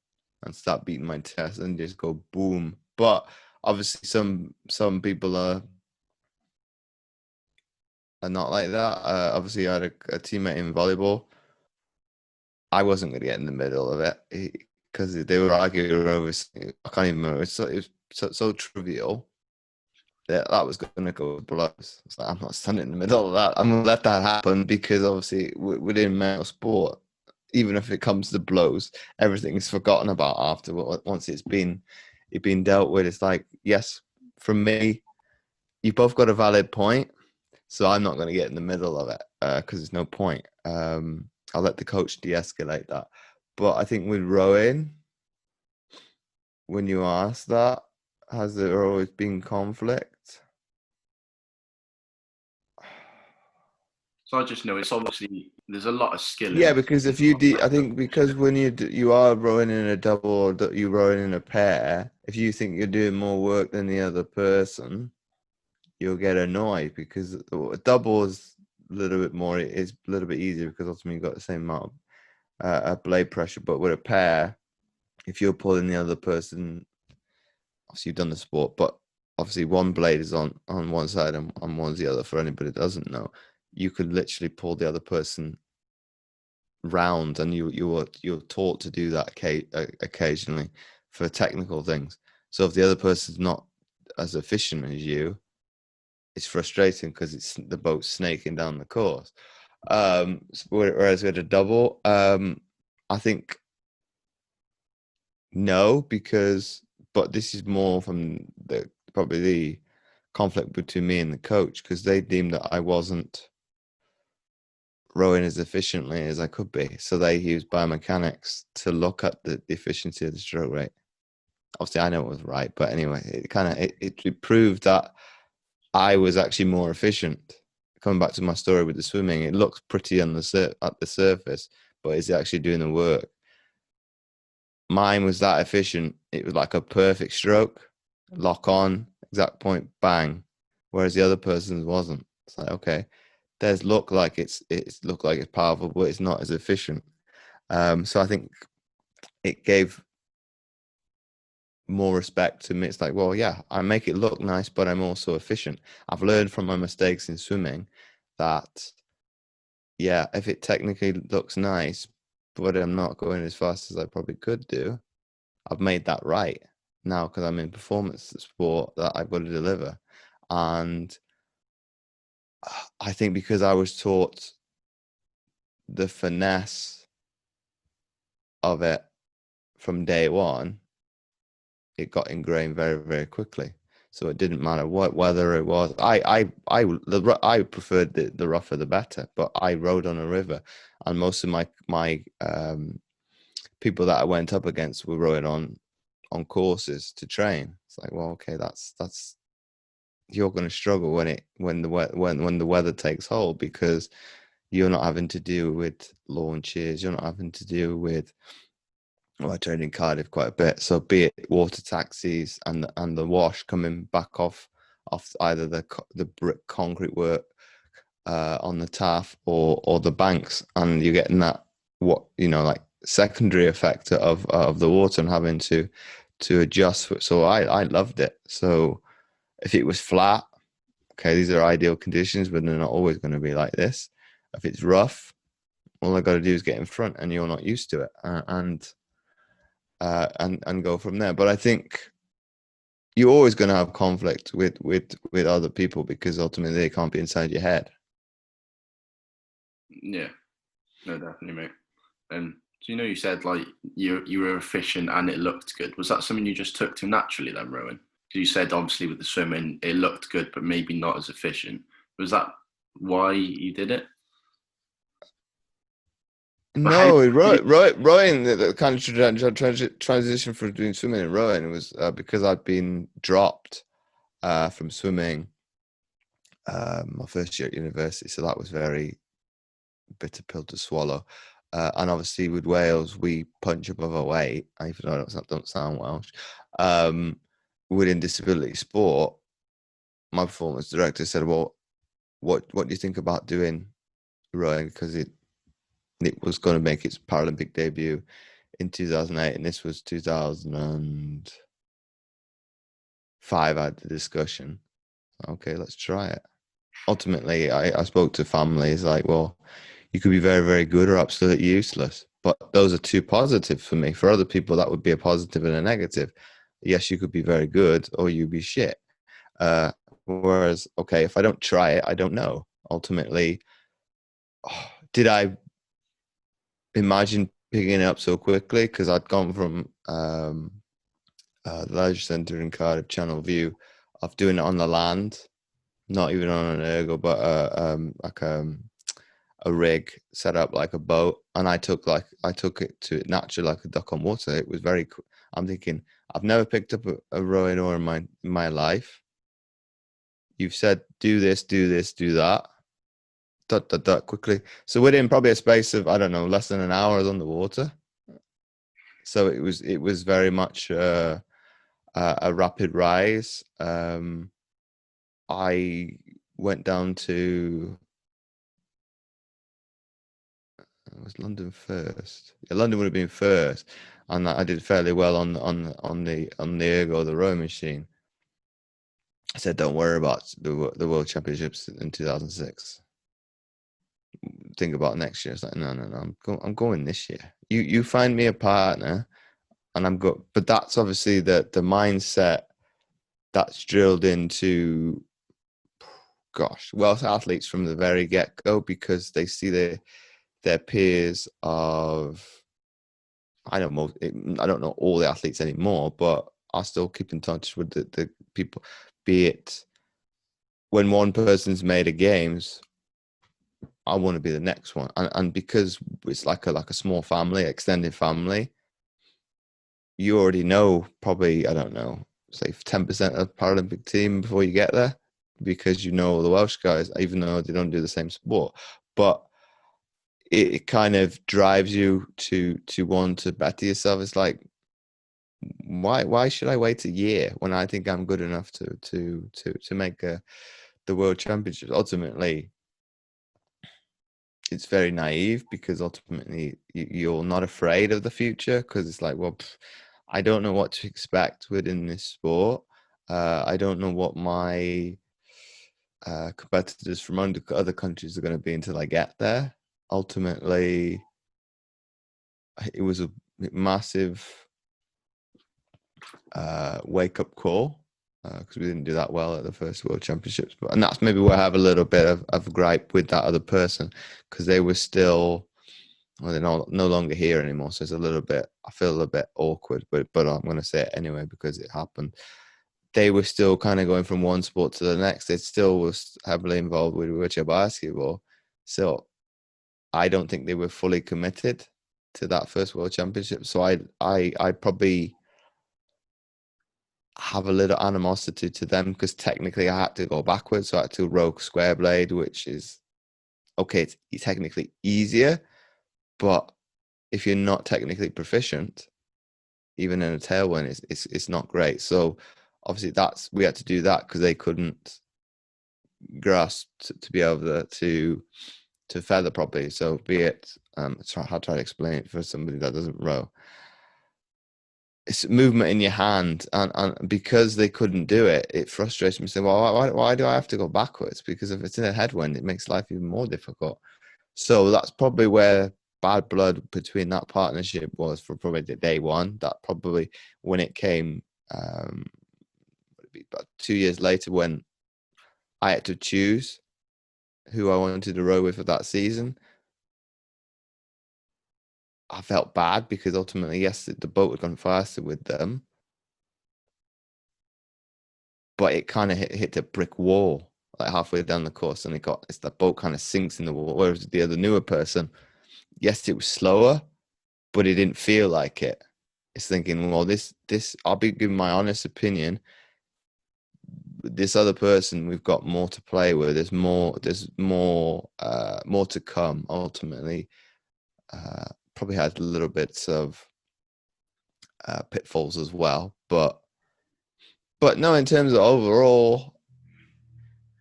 and start beating my chest and just go boom. But obviously some people are not like that. Obviously I had a teammate in volleyball. I wasn't gonna get in the middle of it because they were arguing over. I can't even remember. It was so trivial that was going to go blows. It's like, I'm not standing in the middle of that. I'm going to let that happen because obviously within male sport, even if it comes to blows, everything is forgotten about after once it's been dealt with. It's like, yes, from me, you both got a valid point, so I'm not going to get in the middle of it because there's no point. I'll let the coach de-escalate that. But I think with rowing, when you ask that, has there always been conflict? So I just know it's obviously there's a lot of skill Yeah, in. because if you I think because when you are rowing in a double or you rowing in a pair, if you think you're doing more work than the other person, you'll get annoyed because a double is a little bit more. It's a little bit easier because ultimately you've got the same amount of blade pressure. But with a pair, if you're pulling the other person, obviously you've done the sport, but obviously one blade is on one side and one's the other. For anybody that doesn't know, you could literally pull the other person round, and you're taught to do that occasionally for technical things. So if the other person's not as efficient as you, it's frustrating because it's the boat snaking down the course. Whereas with a double, I think no, but this is more from probably the conflict between me and the coach because they deemed that I wasn't rowing as efficiently as I could be. So they used biomechanics to look at the efficiency of the stroke rate. Obviously, I know it was right, but anyway, it proved that I was actually more efficient. Coming back to my story with the swimming, it looks pretty on at the surface, but is it actually doing the work? Mine was that efficient. It was like a perfect stroke, lock on, exact point, bang. Whereas the other person's wasn't. It's like, okay, there's look like it's powerful, but it's not as efficient. So I think it gave more respect to me. It's like, well, yeah, I make it look nice, but I'm also efficient. I've learned from my mistakes in swimming that, yeah, if it technically looks nice, but I'm not going as fast as I probably could do, I've made that right now because I'm in performance sport that I've got to deliver. And I think because I was taught the finesse of it from day one, it got ingrained very, very quickly. So it didn't matter what weather it was. I preferred the rougher the better, but I rode on a river, and most of my people that I went up against were rowing on courses to train. It's like, well, okay, that's you're going to struggle when the weather takes hold because you're not having to deal with launches. You're not having to deal with. Well, I trained in Cardiff quite a bit, so be it water taxis and the wash coming back off either the brick concrete work on the TAF or the banks, and you're getting that like secondary effect of the water and having to adjust for it. So I loved it. So if it was flat, okay, these are ideal conditions, but they're not always going to be like this. If it's rough, all I got to do is get in front, and you're not used to it, and go from there. But I think you're always going to have conflict with other people because ultimately they can't be inside your head. Yeah, no, definitely, mate. So you said like you were efficient and it looked good. Was that something you just took to naturally then, Rowan? So you said obviously with the swimming it looked good, but maybe not as efficient. Was that why you did it? But how No, did rowing, the kind of transition from doing swimming and rowing was because I'd been dropped from swimming my first year at university, so that was very bitter pill to swallow. And obviously with Wales, we punch above our weight, even though I don't sound Welsh. Within disability sport, my performance director said, well, what do you think about doing rowing? Because it was going to make its Paralympic debut in 2008, and this was 2005. I had the discussion. Okay, let's try it. Ultimately, I spoke to families like, well, you could be very, very good or absolutely useless. But those are two positives for me. For other people, that would be a positive and a negative. Yes, you could be very good or you'd be shit. Whereas, okay, if I don't try it, I don't know. Ultimately, did I imagine picking it up so quickly? Because I'd gone from the leisure centre in Cardiff, Channel View, of doing it on the land, not even on an ergo, but like a rig set up like a boat, and I took it to naturally like a duck on water. It was very. I'm thinking I've never picked up a rowing oar in my life. You've said do this, do this, do that. Dot dot dot quickly. So within probably a space of, I don't know, less than an hour, I was on the water. So it was very much a rapid rise. I went down to, it was London first. Yeah, London would have been first, and I did fairly well on the ergo, the rowing machine. I said, "Don't worry about the World Championships in 2006. Think about next year." It's like, no. I'm going this year. You find me a partner, and I'm good. But that's obviously the mindset that's drilled into, gosh, Welsh athletes from the very get go, because they see their peers of, I don't know all the athletes anymore, but I still keep in touch with the people, be it when one person's made a games, I want to be the next one. And because it's like a small family, extended family, you already know probably, I don't know, say 10% of the Paralympic team before you get there, because you know all the Welsh guys, even though they don't do the same sport. But it kind of drives you to want to better yourself. It's like, why should I wait a year when I think I'm good enough to make the World Championships? Ultimately, it's very naive, because ultimately you're not afraid of the future, because it's like, well, I don't know what to expect within this sport. I don't know what my competitors from other countries are going to be until I get there. Ultimately, it was a massive wake up call, because we didn't do that well at the first World Championships. And that's maybe where I have a little bit of gripe with that other person, because they were still, well, they're no longer here anymore. So it's a little bit, I feel a bit awkward, but I'm going to say it anyway because it happened. They were still kind of going from one sport to the next. They still was heavily involved with wheelchair basketball. So I don't think they were fully committed to that first World Championship. So I probably have a little animosity to them, because technically I had to go backwards. So I had to row square blade, which is, okay, it's technically easier, but if you're not technically proficient, even in a tailwind, it's not great. So obviously we had to do that because they couldn't grasp to be able to feather properly. So be it, I'll try to explain it for somebody that doesn't row. It's movement in your hand, and because they couldn't do it, it frustrates me. Saying, well, why do I have to go backwards? Because if it's in a headwind, it makes life even more difficult. So that's probably where bad blood between that partnership was for probably the day one. That probably when it came, about 2 years later, when I had to choose who I wanted to row with for that season, I felt bad, because ultimately, yes, the boat had gone faster with them, but it kind of hit a brick wall like halfway down the course, and the boat kind of sinks in the wall. Whereas the other newer person, yes, it was slower, but it didn't feel like it. It's thinking, well, this I'll be giving my honest opinion. This other person, we've got more to play with. There's more to come. Ultimately, Probably had little bits of pitfalls as well, but no, in terms of overall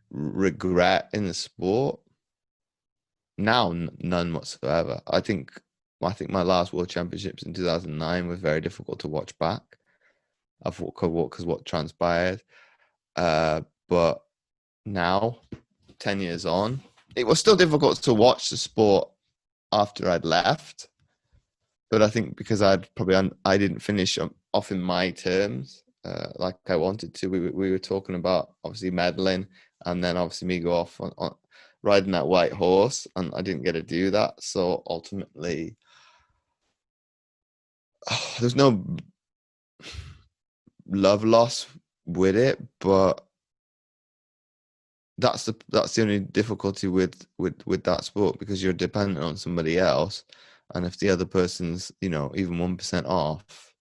regret in the sport, now none whatsoever. I think my last World Championships in 2009 was very difficult to watch back. I thought because what transpired, but now, 10 years on, it was still difficult to watch the sport after I'd left. But I think because I didn't finish off in my terms like I wanted to. We were talking about obviously medaling, and then obviously me go off on riding that white horse, and I didn't get to do that. So ultimately, there's no love loss with it, but that's the only difficulty with that sport, because you're dependent on somebody else, and if the other person's even 1% off,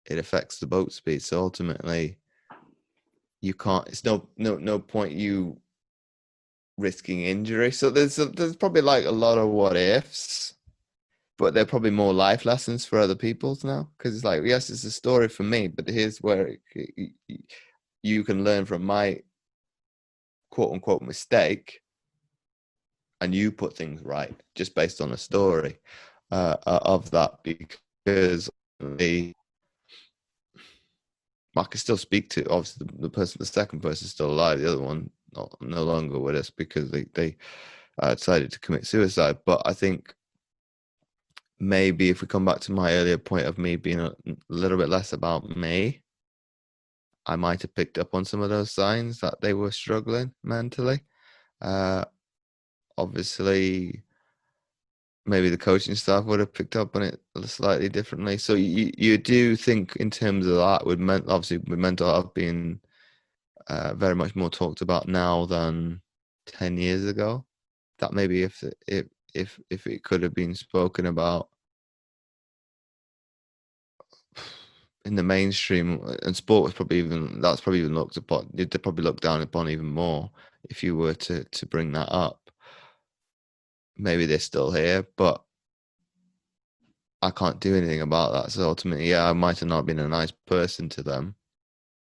it affects the boat speed. So ultimately, you can't. It's no point you risking injury. So there's probably like a lot of what ifs, but they're probably more life lessons for other people's now, because it's like, yes, it's a story for me, but here's where you can learn from my quote unquote mistake, and you put things right just based on a story of that, because I can still speak to, obviously, the second person is still alive, the other one no longer with us because they decided to commit suicide. But I think maybe if we come back to my earlier point of me being a little bit less about me, I might have picked up on some of those signs that they were struggling mentally. Obviously, maybe the coaching staff would have picked up on it slightly differently. So you do think in terms of that, with mental health being very much more talked about now than 10 years ago, that maybe if it could have been spoken about in the mainstream, and sport was probably even looked upon, they'd probably look down upon even more if you were to bring that up. Maybe they're still here, but I can't do anything about that. So ultimately, yeah, I might have not been a nice person to them,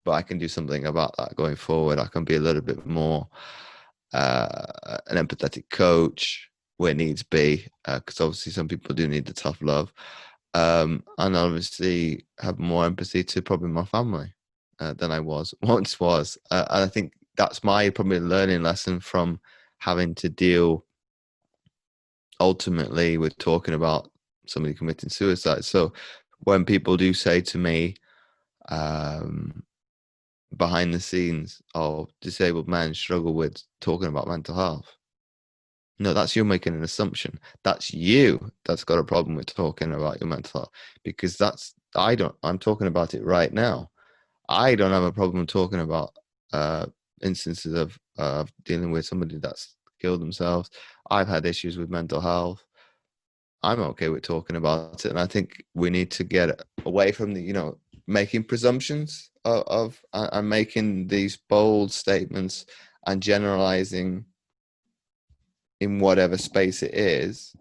but I can do something about that going forward. I can be a little bit more an empathetic coach where needs be, because obviously some people do need the tough love, and obviously have more empathy to probably my family than I once was. And I think that's my probably learning lesson from having to deal. Ultimately, we're talking about somebody committing suicide. So when people do say to me, behind the scenes, of disabled men struggle with talking about mental health, no, that's you making an assumption. That's you that's got a problem with talking about your mental health, because I'm talking about it right now. I don't have a problem talking about instances of dealing with somebody that's killed themselves. I've had issues with mental health. I'm okay with talking about it, and I think we need to get away from the making presumptions of and making these bold statements and generalizing in whatever space it is,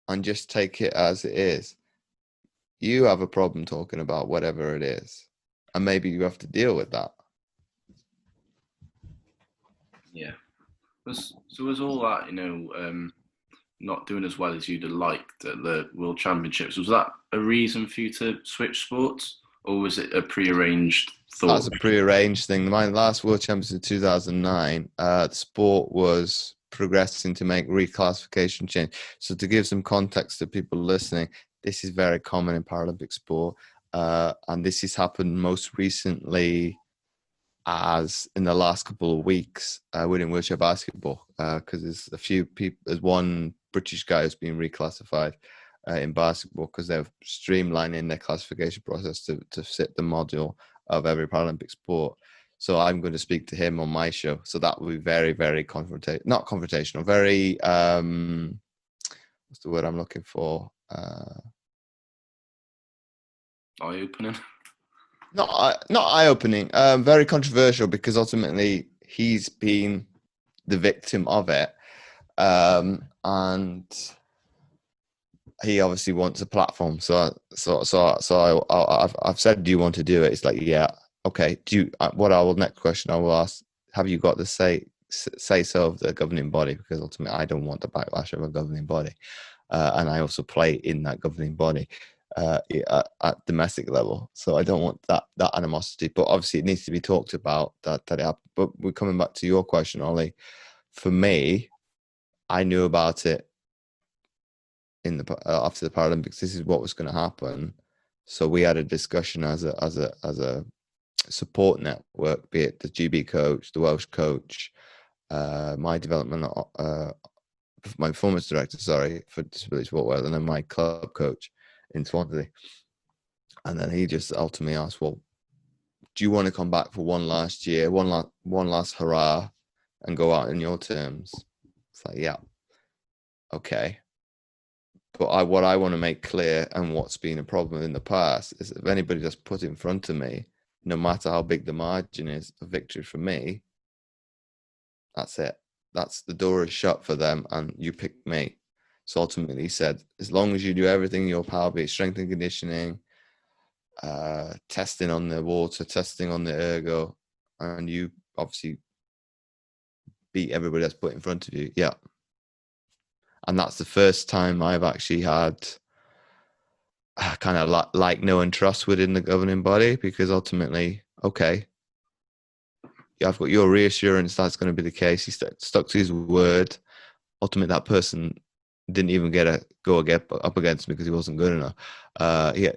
and just take it as it is. You have a problem talking about whatever it is, and maybe you have to deal with that. Yeah. So was all that, not doing as well as you'd have liked at the World Championships, was that a reason for you to switch sports, or was it a prearranged thought? That's a prearranged thing. My last World Championships in 2009, the sport was progressing to make reclassification change. So to give some context to people listening, this is very common in Paralympic sport, and this has happened most recently as in the last couple of weeks within wheelchair basketball, because there's a few people. There's one British guy who's been reclassified in basketball because they're streamlining their classification process to fit the module of every Paralympic sport. So I'm going to speak to him on my show. So that will be very, very not confrontational, very what's the word I'm looking for? Eye-opening. Not eye-opening, very controversial, because ultimately he's been the victim of it. And he obviously wants a platform. I've said, do you want to do it? It's like, yeah, okay. Do you? Next question I will ask: have you got the say so of the governing body? Because ultimately, I don't want the backlash of a governing body, and I also play in that governing body at domestic level, so I don't want that animosity. But obviously, it needs to be talked about. But we're coming back to your question, Ollie. For me, I knew about it after the Paralympics. This is what was going to happen, so we had a discussion as a support network, be it the GB coach, the Welsh coach, my development, my performance director, for Disability Sport World, and then my club coach in Swansea. And then he just ultimately asked, well, do you want to come back for one last year, one last hurrah, and go out in your terms? It's like, yeah, okay. But what I want to make clear, and what's been a problem in the past, is if anybody just put in front of me, no matter how big the margin is of victory for me, that's it. The door is shut for them, and you pick me. So ultimately, he said, as long as you do everything in your power, be it strength and conditioning, testing on the water, testing on the ergo, and you obviously beat everybody that's put in front of you, yeah. And that's the first time I've actually had kind of like no and trust within the governing body, because ultimately, okay, I've got your reassurance that's going to be the case. He stuck to his word. Ultimately, that person didn't even get up against me because he wasn't good enough.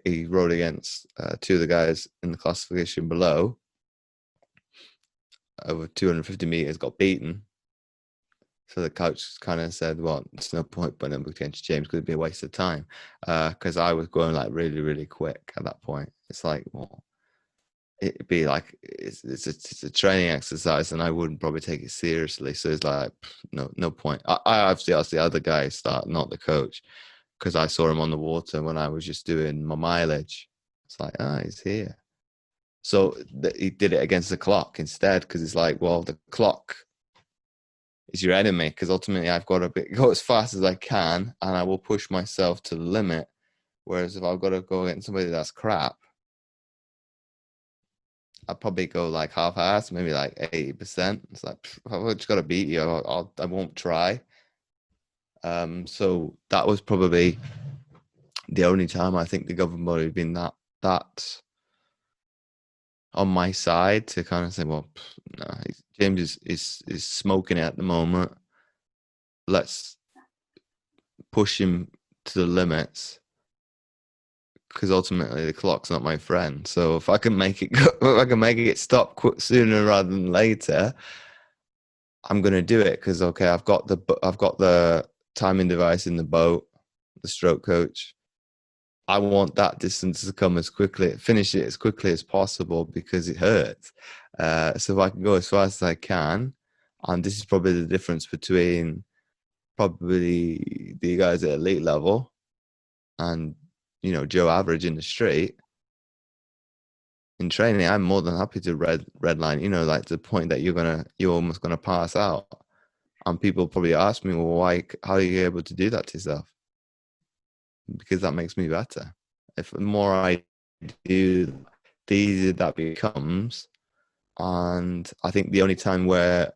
He rode against two of the guys in the classification below over 250 meters, got beaten. So the coach kind of said, well, it's no point putting him against James because it'd be a waste of time. Because I was going like really, really quick at that point. It's like, well, it'd be like, it's a training exercise and I wouldn't probably take it seriously. So it's like, no point. I obviously asked the other guy start, not the coach, because I saw him on the water when I was just doing my mileage. It's like, he's here. So he did it against the clock instead, because it's like, well, the clock is your enemy, because ultimately I've got to go as fast as I can and I will push myself to the limit. Whereas if I've got to go against somebody that's crap, I'll probably go like half-assed, maybe like 80%. It's like, I've just got to beat you. I won't try. So that was probably the only time I think the government body had been that on my side to kind of say, well, no, James is smoking it at the moment. Let's push him to the limits, because ultimately the clock's not my friend. So if I can make it stop sooner rather than later, I'm going to do it, because okay, I've got the timing device in the boat, the stroke coach. I want that distance to come finish it as quickly as possible, because it hurts. So if I can go as fast as I can, and this is probably the difference between probably the guys at elite level and, Joe average in the street. In training, I'm more than happy to red line, like to the point that you're almost gonna pass out. And people probably ask me, well, how are you able to do that to yourself? Because that makes me better. If the more I do, the easier that becomes. And I think the only time where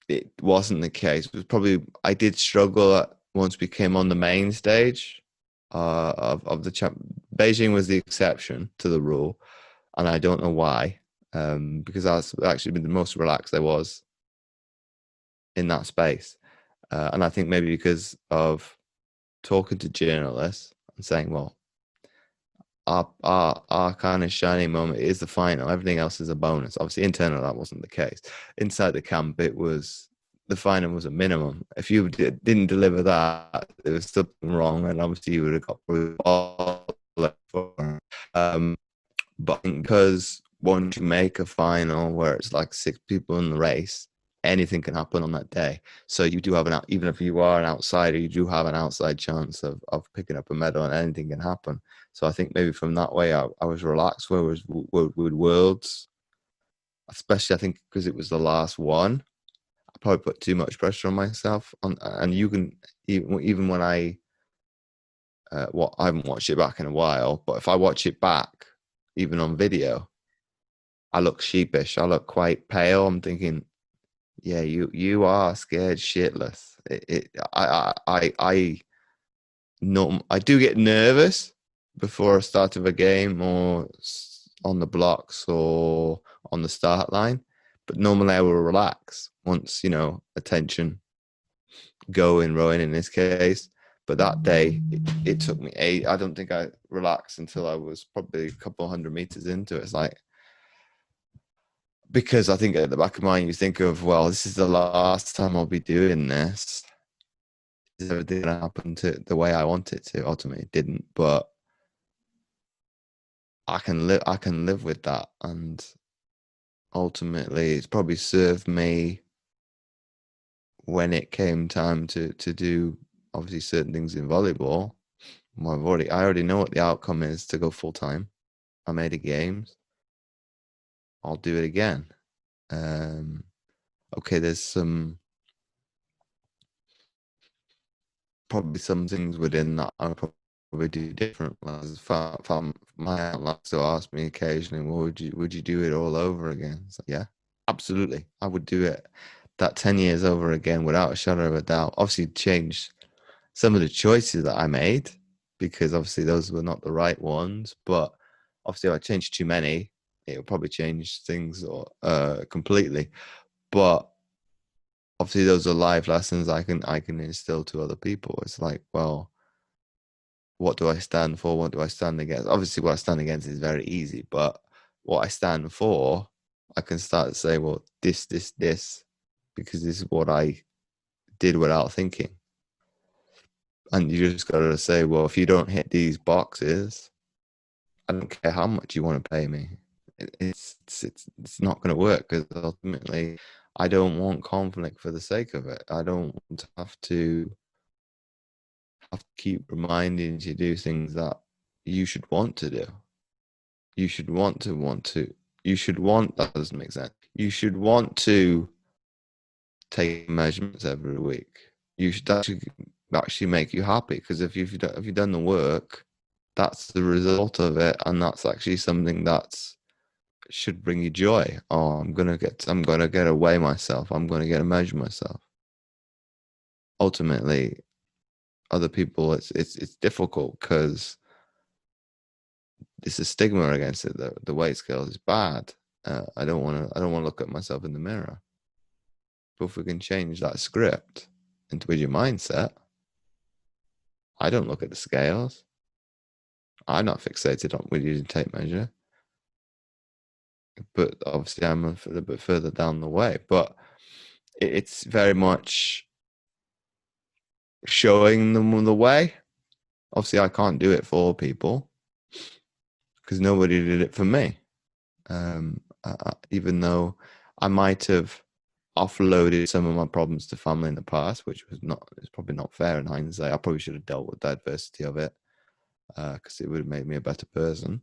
it wasn't the case was probably I did struggle once we came on the main stage of the champ. Beijing was the exception to the rule, and I don't know why, because that's actually been the most relaxed I was in that space. And I think maybe because of talking to journalists and saying, well, our kind of shining moment is the final. Everything else is a bonus. Obviously, internal, that wasn't the case. Inside the camp, the final was a minimum. If you didn't deliver that, there was something wrong, and obviously you would have got for. But because once you make a final where it's like 6 people in the race, anything can happen on that day. So you do have even if you are an outsider, you do have an outside chance of picking up a medal, and anything can happen. So I think maybe from that way, I was relaxed. Whereas with Worlds, especially I think because it was the last one, probably put too much pressure on myself. And you can even when I haven't watched it back in a while, but if I watch it back, even on video, I look sheepish. I look quite pale. I'm thinking, yeah, you are scared shitless. I do get nervous before a start of a game or on the blocks or on the start line, but normally I will relax once attention going rowing in this case. But that day, it took me eight. I don't think I relaxed until I was probably a couple hundred meters into it. It's like, because I think at the back of my mind, you think of, well, this is the last time I'll be doing this. Is everything going to happen to the way I want it to? Ultimately, it didn't, but I can live with that. And ultimately, it's probably served me when it came time to do obviously certain things in volleyball. Well, I already know what the outcome is to go full time. I made the games. I'll do it again. Okay, there's probably some things within that I probably do different. My outlet still ask me occasionally, well, would you do it all over again? So, yeah, absolutely. I would do it that 10 years over again without a shadow of a doubt. Obviously changed some of the choices that I made, because obviously those were not the right ones. But obviously if I changed too many, it would probably change things completely. But obviously those are life lessons I can instill to other people. It's like, well, what do I stand for? What do I stand against? Obviously what I stand against is very easy, but what I stand for, I can start to say, well, this, because this is what I did without thinking. And you just got to say, well, if you don't hit these boxes, I don't care how much you want to pay me. It's not going to work, because ultimately I don't want conflict for the sake of it. I don't want to have to keep reminding you to do things that you should want to do. You should want to. You should want, that doesn't make sense. You should want to take measurements every week. You should actually make you happy, because if you've done the work, that's the result of it, and that's actually something that's should bring you joy. Oh, I'm gonna get to weigh myself. I'm gonna get to measure myself. Ultimately, other people, it's difficult because it's a stigma against it. The weight scale is bad. I don't want to look at myself in the mirror. But if we can change that script into your mindset, I don't look at the scales. I'm not fixated on with using tape measure. But obviously I'm a little bit further down the way. But it's very much showing them the way. Obviously I can't do it for people, because nobody did it for me. Even though I might have offloaded some of my problems to family in the past, which it's probably not fair in hindsight. I probably should have dealt with the adversity of it, because it would have made me a better person.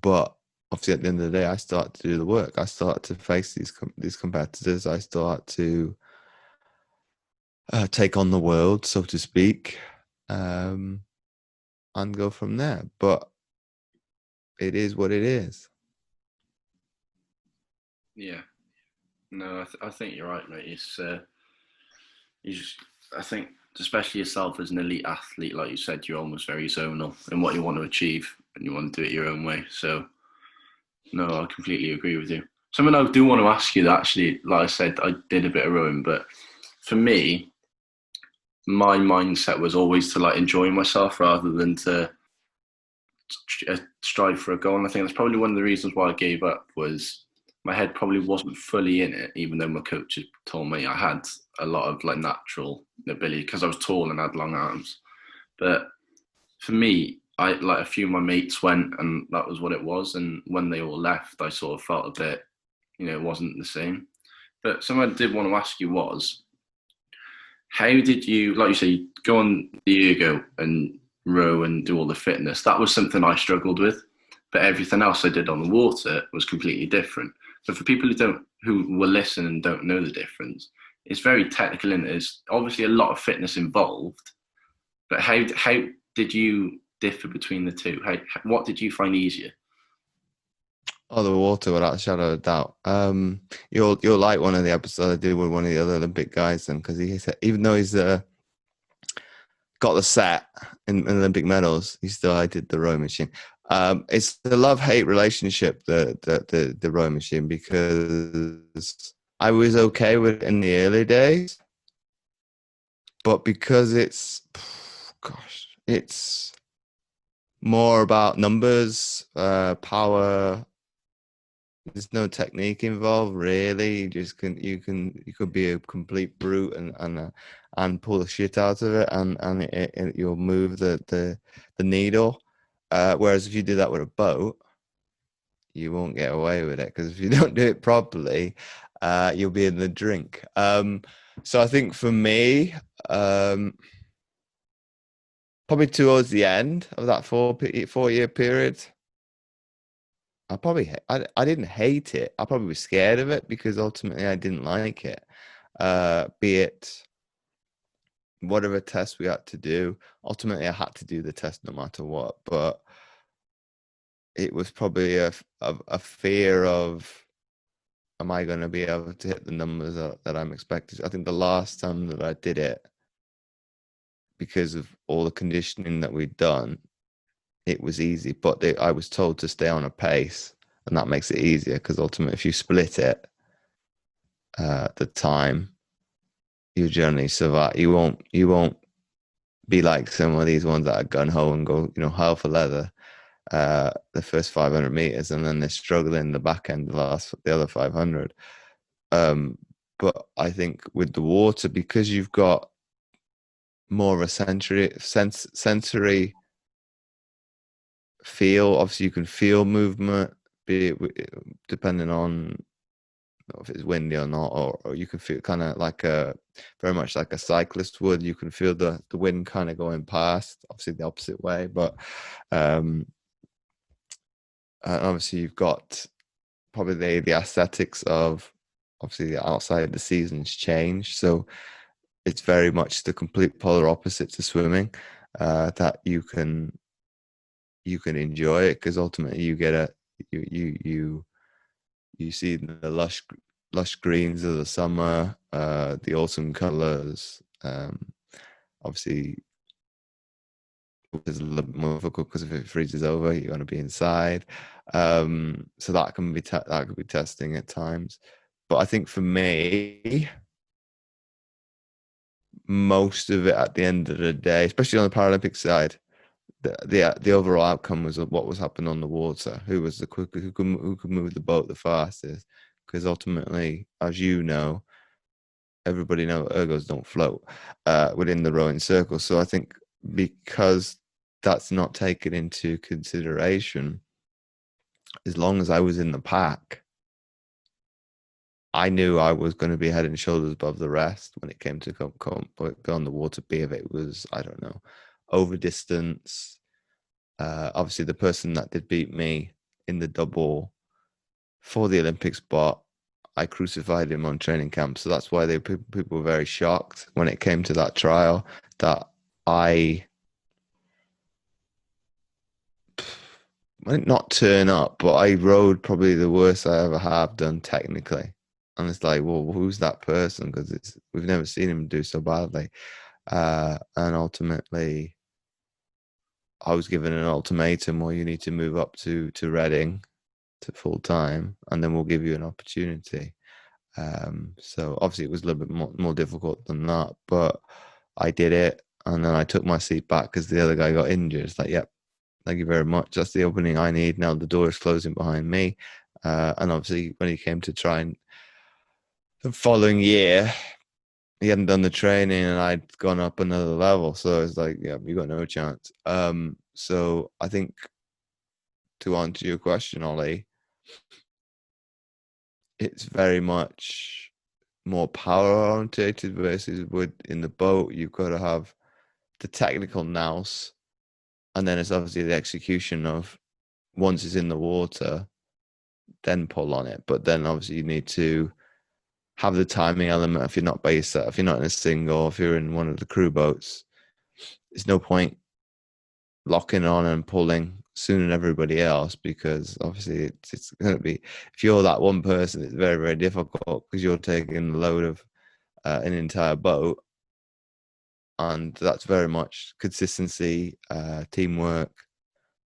But obviously at the end of the day, I start to do the work. I start to face these competitors. I start to take on the world, so to speak, and go from there. But it is what it is. Yeah. No, I think you're right, mate. It's I think, especially yourself as an elite athlete, like you said, you're almost very zonal in what you want to achieve, and you want to do it your own way. So, no, I completely agree with you. Something I do want to ask you, that actually, like I said, I did a bit of rowing, but for me, my mindset was always to like enjoy myself rather than to strive for a goal. And I think that's probably one of the reasons why I gave up, was my head probably wasn't fully in it, even though my coaches told me I had a lot of like natural ability because I was tall and had long arms. But for me, I like a few of my mates went and that was what it was. And when they all left, I sort of felt a bit, it wasn't the same. But something I did want to ask you was, how did you, like you say, you go on the ergo and row and do all the fitness? That was something I struggled with, but everything else I did on the water was completely different. So for people who will listen and don't know the difference, it's very technical and there's obviously a lot of fitness involved. But how did you differ between the two? What did you find easier? Oh, the water, without a shadow of doubt. You'll like one of the episodes I did with one of the other Olympic guys, then, because he said even though he's got the set in Olympic medals, he still hated the rowing machine. It's a love-hate relationship, the rowing machine, because I was okay with it in the early days, but because it's more about numbers, power. There's no technique involved, really. You could be a complete brute and pull the shit out of it, and you'll move the needle. Whereas if you do that with a boat, you won't get away with it, because if you don't do it properly, you'll be in the drink. So I think for me, probably towards the end of that 4 year period, I didn't hate it. I probably was scared of it because ultimately I didn't like it. Be it whatever test we had to do. Ultimately, I had to do the test no matter what. But it was probably a fear of, am I going to be able to hit the numbers that I'm expected? I think the last time that I did it, because of all the conditioning that we'd done, it was easy. But I was told to stay on a pace, and that makes it easier because ultimately, if you split it, the time, you generally survive. You won't be like some of these ones that are gun ho and go, hell for leather, the first 500 meters, and then they're struggling the back end, the other 500. But I think with the water, because you've got more of a sensory feel. Obviously, you can feel movement, be it depending on if it's windy or not, or you can feel kind of like very much like a cyclist would. You can feel the wind kind of going past, obviously the opposite way, but and obviously you've got probably the aesthetics of obviously the outside the seasons change, so it's very much the complete polar opposite to swimming, that you can enjoy it because ultimately you get you see the lush greens of the summer, the autumn colors. Obviously, it's a little bit more difficult because if it freezes over, you're going to be inside. So that can be that could be testing at times. But I think for me, most of it at the end of the day, especially on the Paralympic side, the overall outcome was what was happening on the water. Who was the quicker? Who could move the boat the fastest? Because ultimately, as you know, everybody knows ergos don't float within the rowing circle. So I think because that's not taken into consideration, as long as I was in the pack, I knew I was going to be head and shoulders above the rest when it came to go on the water. Be if it was, I don't know, over distance. Obviously, the person that did beat me in the double for the Olympic spot, I crucified him on training camp. So that's why people were very shocked when it came to that trial that I might not turn up, but I rode probably the worst I ever have done technically. And it's like, well, who's that person? Because we've never seen him do so badly. And ultimately, I was given an ultimatum where you need to move up to Reading to full time, and then we'll give you an opportunity. So obviously it was a little bit more difficult than that, but I did it, and then I took my seat back because the other guy got injured. It's like, yep, thank you very much. That's the opening I need. Now the door is closing behind me. And obviously when he came to try and the following year, he hadn't done the training and I'd gone up another level. So it's like, yeah, you got no chance. So I think to answer your question, Ollie, it's very much more power orientated versus in the boat, you've got to have the technical nous, and then it's obviously the execution of once it's in the water, then pull on it. But then obviously you need to have the timing element. If you're not by yourself, if you're not in a single, if you're in one of the crew boats, there's no point locking on and pulling sooner than everybody else, because obviously it's going to be, if you're that one person, it's very, very difficult because you're taking the load of an entire boat. And that's very much consistency, teamwork,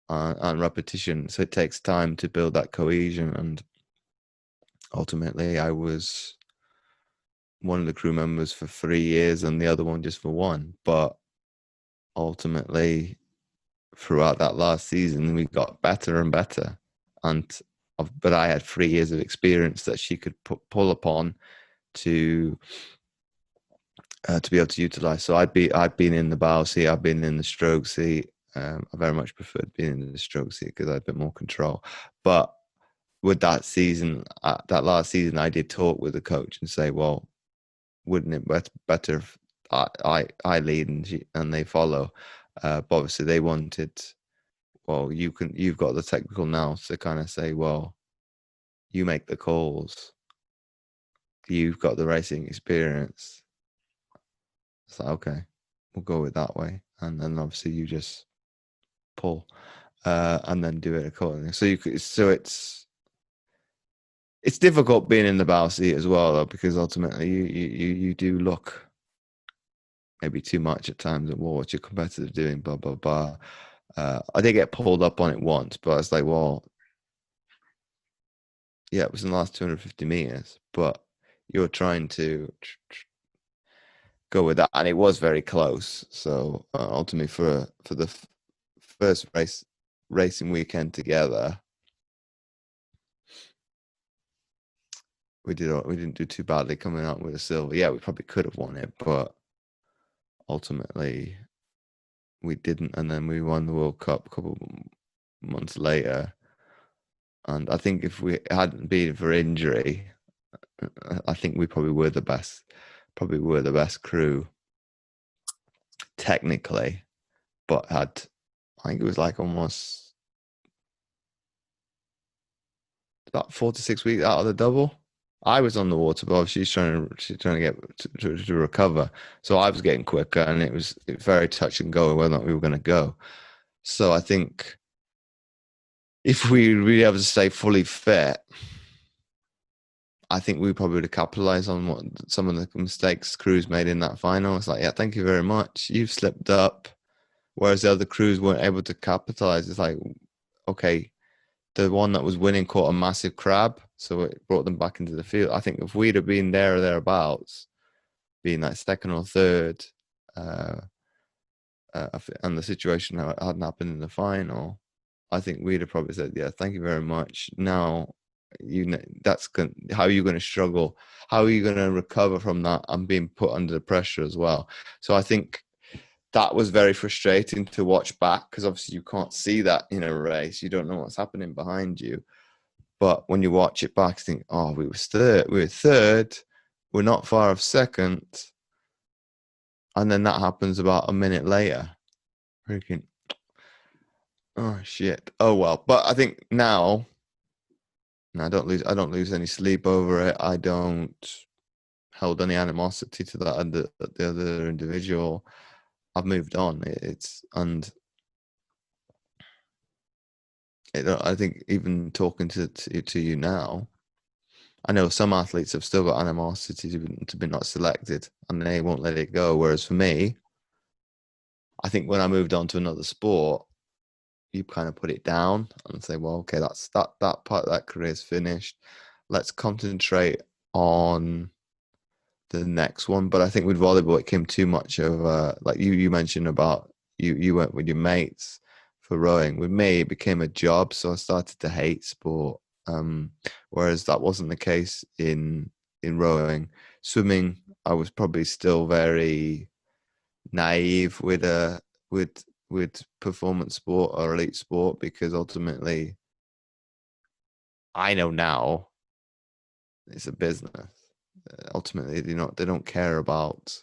and repetition. So it takes time to build that cohesion. And ultimately, I was one of the crew members for 3 years and the other one just for one. But ultimately, throughout that last season, we got better and better. But I had 3 years of experience that she could pull upon to be able to utilize. So I'd been in the bow seat, I've been in the stroke seat. I very much preferred being in the stroke seat because I had a bit more control. But with that season, that last season, I did talk with the coach and say, well, wouldn't it better if I lead and they follow? But obviously they wanted, well, you've got the technical now to kind of say, well, you make the calls, you've got the racing experience. It's like, okay, we'll go with that way. And then obviously you just pull and then do it accordingly. So it's difficult being in the bow seat as well, though, because ultimately you do look maybe too much at times at what your competitor's doing, blah, blah, blah. I did get pulled up on it once, but it's like, well, yeah, it was in the last 250 meters, but you're trying to go with that, and it was very close. So ultimately, for the first racing weekend together, we didn't do too badly coming out with a silver. Yeah, we probably could have won it, but ultimately we didn't. And then we won the World Cup a couple months later. And I think if we hadn't been for injury, I think we probably were the best. Probably were the best crew technically, but had, I think it was like almost about 4 to 6 weeks out of the double. I was on the water, but she's trying to get to recover. So I was getting quicker, and it was very touch and go whether or not we were going to go. So I think if we really able to stay fully fit, I think we probably would have capitalized on what some of the mistakes crews made in that final. It's like, yeah, thank you very much. You've slipped up. Whereas the other crews weren't able to capitalize. It's like, okay, the one that was winning caught a massive crab, so it brought them back into the field. I think if we'd have been there or thereabouts, being like second or third, and the situation hadn't happened in the final, I think we'd have probably said, yeah, thank you very much. Now, how are you going to struggle? How are you going to recover from that and being put under the pressure as well? So I think that was very frustrating to watch back, because obviously you can't see that in a race. You don't know what's happening behind you. But when you watch it back, you think, oh, we were third. We're not far off second. And then that happens about a minute later. Freaking, oh shit. Oh well. But I think now, I don't lose any sleep over it. I don't hold any animosity to the other individual. I've moved on. I think even talking to you now, I know some athletes have still got animosity to be not selected, and they won't let it go. Whereas for me, I think when I moved on to another sport, you kind of put it down and say, well, okay, that part of that career is finished. Let's concentrate on the next one. But I think with volleyball, it came too much of like you mentioned about you went with your mates for rowing. With me, it became a job, so I started to hate sport. Whereas that wasn't the case in rowing. Swimming, I was probably still very naive with performance sport or elite sport, because ultimately I know now it's a business. Ultimately, they don't care about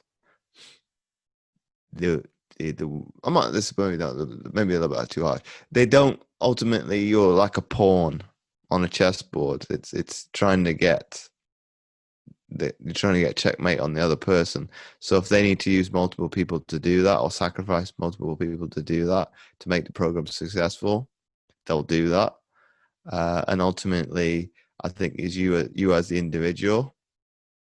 the I'm not, this is maybe a little bit too hard. They don't, ultimately you're like a pawn on a chessboard. It's trying to get you're trying to get checkmate on the other person. So if they need to use multiple people to do that, or sacrifice multiple people to do that to make the program successful, they'll do that. And ultimately, I think is you as the individual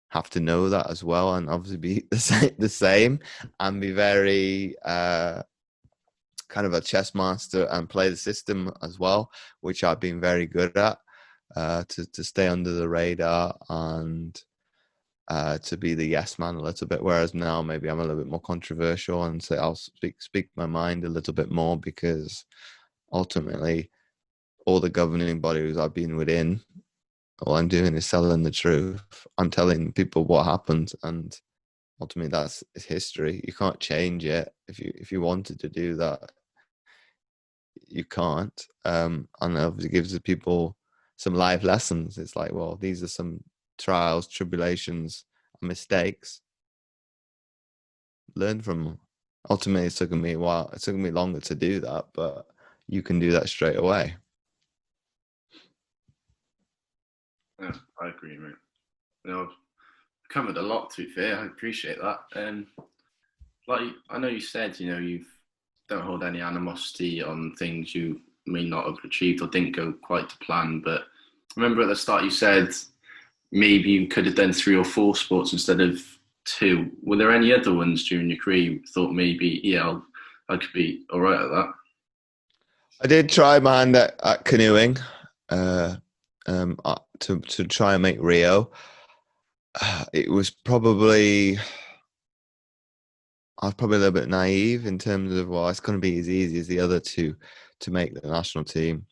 have to know that as well, and obviously be the same, and be very kind of a chess master and play the system as well, which I've been very good at, to stay under the radar and to be the yes man a little bit. Whereas now maybe I'm a little bit more controversial and say I'll speak my mind a little bit more, because ultimately all the governing bodies I've been within, all I'm doing is selling the truth. I'm telling people what happened, and ultimately that's history. You can't change it. If you wanted to do that, you can't. And obviously gives the people some life lessons. It's like, well, these are some trials, tribulations, and mistakes. Learn from them. Ultimately, it's taken me a while. It took me longer to do that, but you can do that straight away. Yeah, I agree, mate. I've covered a lot, to be fair. I appreciate that. Like I know you said, you don't hold any animosity on things you may not have achieved or didn't go quite to plan. But remember at the start you said maybe you could have done 3 or 4 sports instead of 2. Were there any other ones during your career you thought maybe, yeah, I could be all right at that? I did try my hand at canoeing, uh, to try and make Rio. It was probably I was probably a little bit naive in terms of, well, it's going to be as easy as the other two to make the national team,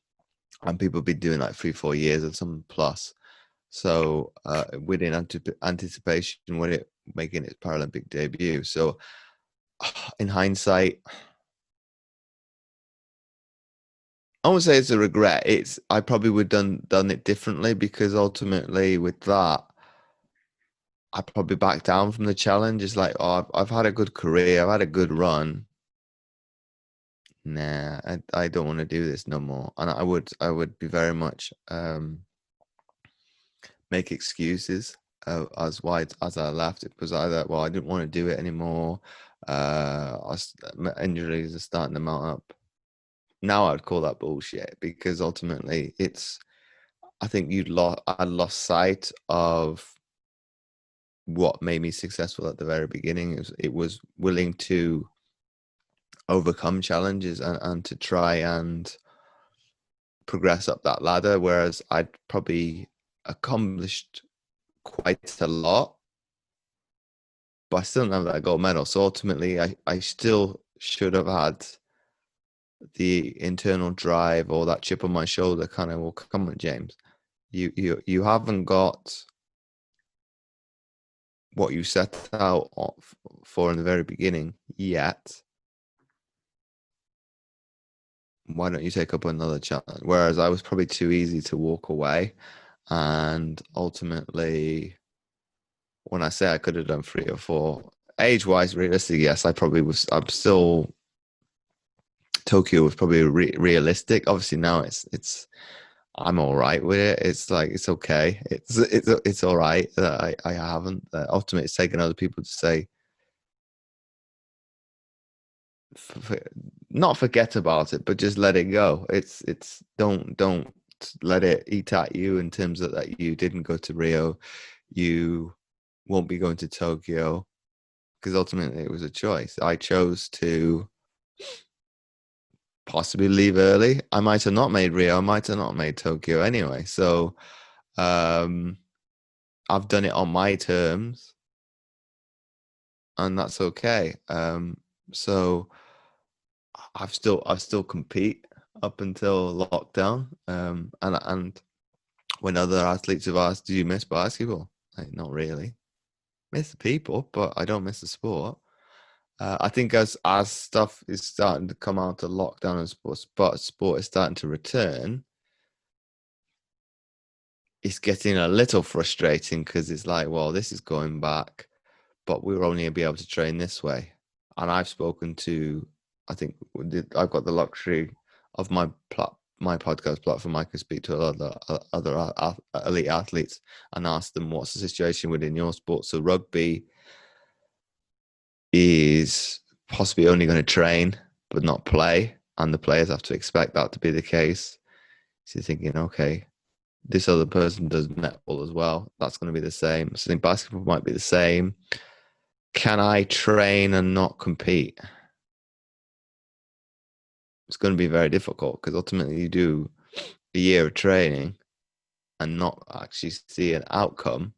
and people have been doing like 3-4 years or something plus. So within anticipation, when it making its Paralympic debut. So in hindsight, I won't say it's a regret. I probably would done it differently, because ultimately with that, I probably backed down from the challenge. It's like, oh, I've had a good career, I've had a good run. Nah, I don't want to do this no more. And I would be very much make excuses as why as I left. It was either, well, I didn't want to do it anymore. My injuries are starting to mount up. Now I'd call that bullshit, because ultimately I think I lost sight of what made me successful at the very beginning. It was willing to overcome challenges, and to try and progress up that ladder, whereas I'd probably accomplished quite a lot, but I still don't have that gold medal. So ultimately, I still should have had the internal drive, or that chip on my shoulder, kind of, well, come on, James, you haven't got what you set out for in the very beginning yet. Why don't you take up another challenge? Whereas I was probably too easy to walk away, and ultimately, when I say I could have done 3 or 4, age-wise, realistically, yes, I probably was. I'm still Tokyo was probably realistic. Obviously, now it's I'm all right with it. It's like it's okay. It's all right that I haven't. Ultimately, it's taken other people to say, not forget about it, but just let it go. It's don't let it eat at you, in terms of that you didn't go to Rio, you won't be going to Tokyo, because ultimately it was a choice. I chose to possibly leave early. I might have not made Rio. I might have not made Tokyo anyway. So um, I've done it on my terms, and that's okay. So I still compete up until lockdown. And when other athletes have asked, "Do you miss basketball?" Like, not really. Miss the people, but I don't miss the sport. I think as stuff is starting to come out of lockdown and sport is starting to return, it's getting a little frustrating, because it's like, well, this is going back, but we're only going to be able to train this way. And I've spoken to, I think I've got the luxury of my podcast platform, I can speak to other elite athletes and ask them what's the situation within your sport. So rugby is possibly only going to train but not play, and the players have to expect that to be the case. So you're thinking, okay, this other person does netball as well. That's going to be the same. So I think basketball might be the same. Can I train and not compete? It's going to be very difficult because ultimately you do a year of training and not actually see an outcome.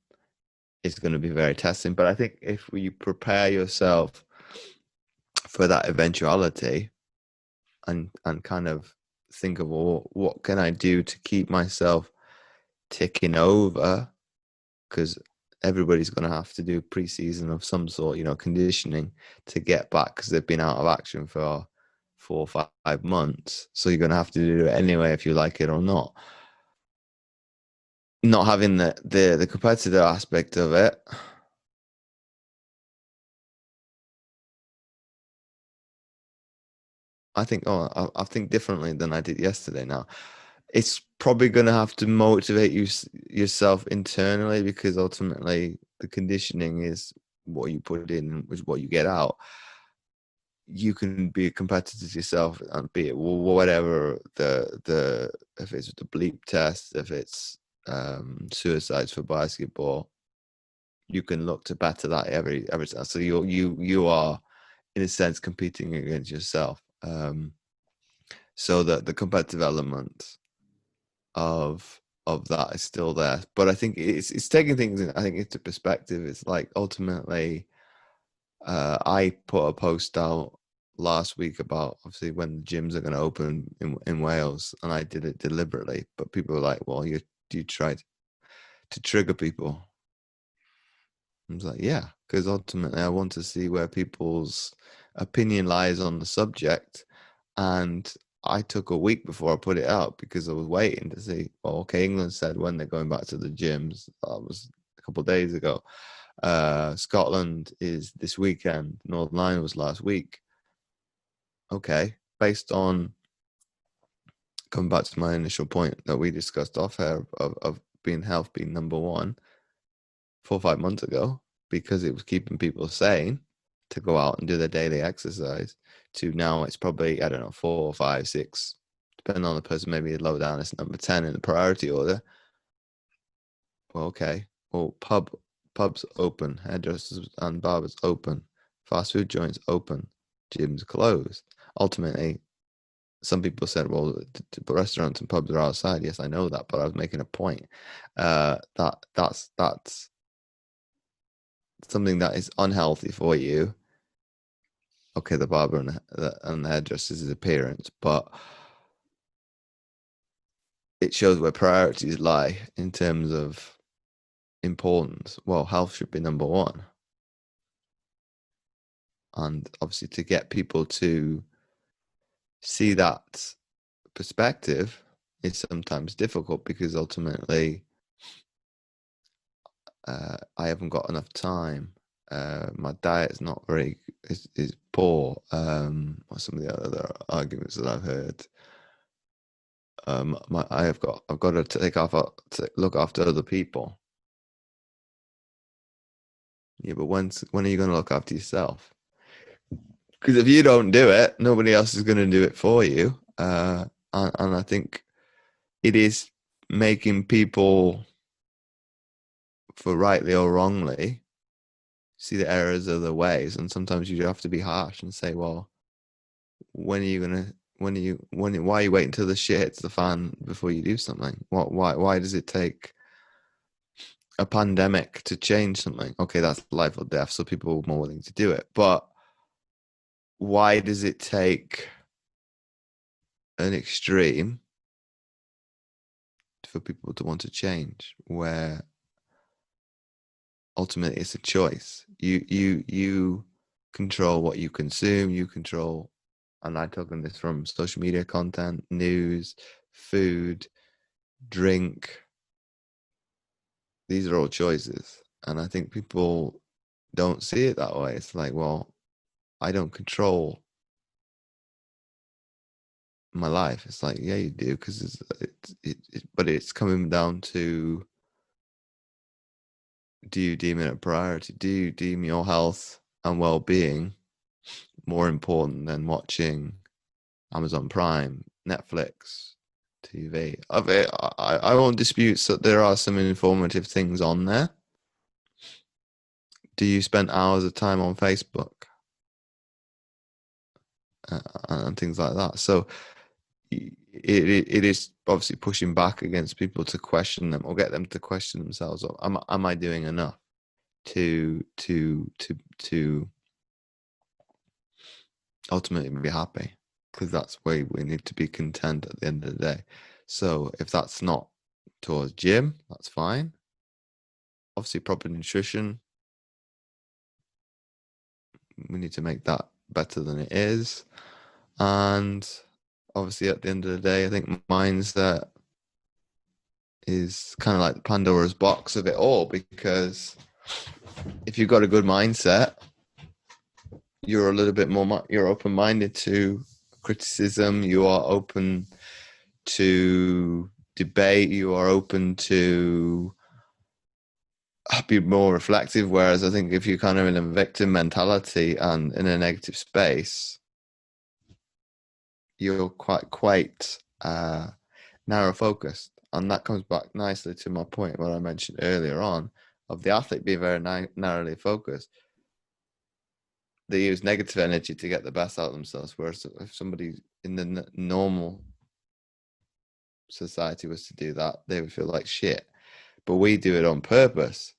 It's going to be very testing. But I think if you prepare yourself for that eventuality and kind of think of, well, what can I do to keep myself ticking over? Because everybody's going to have to do pre-season of some sort, conditioning to get back because they've been out of action for 4 or 5 months. So you're going to have to do it anyway, if you like it or not. Not having the competitive aspect of it, I think differently than I did yesterday. Now, it's probably going to have to motivate yourself internally, because ultimately the conditioning is what you put in, is what you get out. You can be a competitor to yourself and be it whatever the if it's the bleep test, if it's suicides for basketball, you can look to better that every time. So you are in a sense competing against yourself. So that the competitive element of that is still there, but I think it's taking things I think into perspective. It's like ultimately, I put a post out last week about obviously when the gyms are going to open in Wales, and I did it deliberately. But people were like, "Well, you tried to trigger people." I was like, "Yeah," because ultimately I want to see where people's opinion lies on the subject, and I took a week before I put it out because I was waiting to see. Well, okay, England said when they're going back to the gyms. That was a couple of days ago. Scotland is this weekend. Northern Ireland was last week. Okay, based on coming back to my initial point that we discussed off here of being health being number one 4 or 5 months ago, because it was keeping people sane to go out and do their daily exercise, to now it's probably, I don't know, 4 or 5, 6, depending on the person, maybe low down, it's number 10 in the priority order. Well, okay. Well, pubs open, hairdressers and barbers open, fast food joints open, gyms closed. Ultimately, some people said, well, restaurants and pubs are outside. Yes, I know that, but I was making a point. That's something that is unhealthy for you. Okay, the barber and the hairdresser's appearance, but it shows where priorities lie in terms of importance. Well, health should be number one. And obviously to get people to see that perspective is sometimes difficult, because ultimately I haven't got enough time. My diet's not very is poor. Or some of the other arguments that I've heard. I've got to to look after other people. Yeah, but when are you going to look after yourself? Because if you don't do it, nobody else is going to do it for you. And I think it is making people, for rightly or wrongly, see the errors of the ways. And sometimes you have to be harsh and say, well, why are you waiting till the shit hits the fan before you do something? Why does it take a pandemic to change something? Okay, that's life or death, so people are more willing to do it. But why does it take an extreme for people to want to change, where ultimately it's a choice? You control what you consume, you control, and I'm talking this from social media content, news, food, drink. These are all choices, and I think people don't see it that way. It's like, well, I don't control my life. It's like, yeah, you do, because but it's coming down to, do you deem it a priority? Do you deem your health and well-being more important than watching Amazon Prime, Netflix, TV? I won't dispute that there are some informative things on there. Do you spend hours of time on Facebook and things like that? So it is obviously pushing back against people to question them, or get them to question themselves. Or am I doing enough to ultimately be happy? Because that's where we need to be content at the end of the day. So if that's not towards gym, that's fine. Obviously, proper nutrition, we need to make that better than it is. And obviously, at the end of the day, I think mindset is kind of like Pandora's box of it all, because if you've got a good mindset, you're a little bit more, you're open-minded to criticism, you are open to debate, you are open to be more reflective. Whereas I think if you're kind of in a victim mentality and in a negative space, you're quite narrow focused. And that comes back nicely to my point, what I mentioned earlier on, of the athlete being very narrowly focused. They use negative energy to get the best out of themselves. Whereas if somebody in the normal society was to do that, they would feel like shit. But we do it on purpose.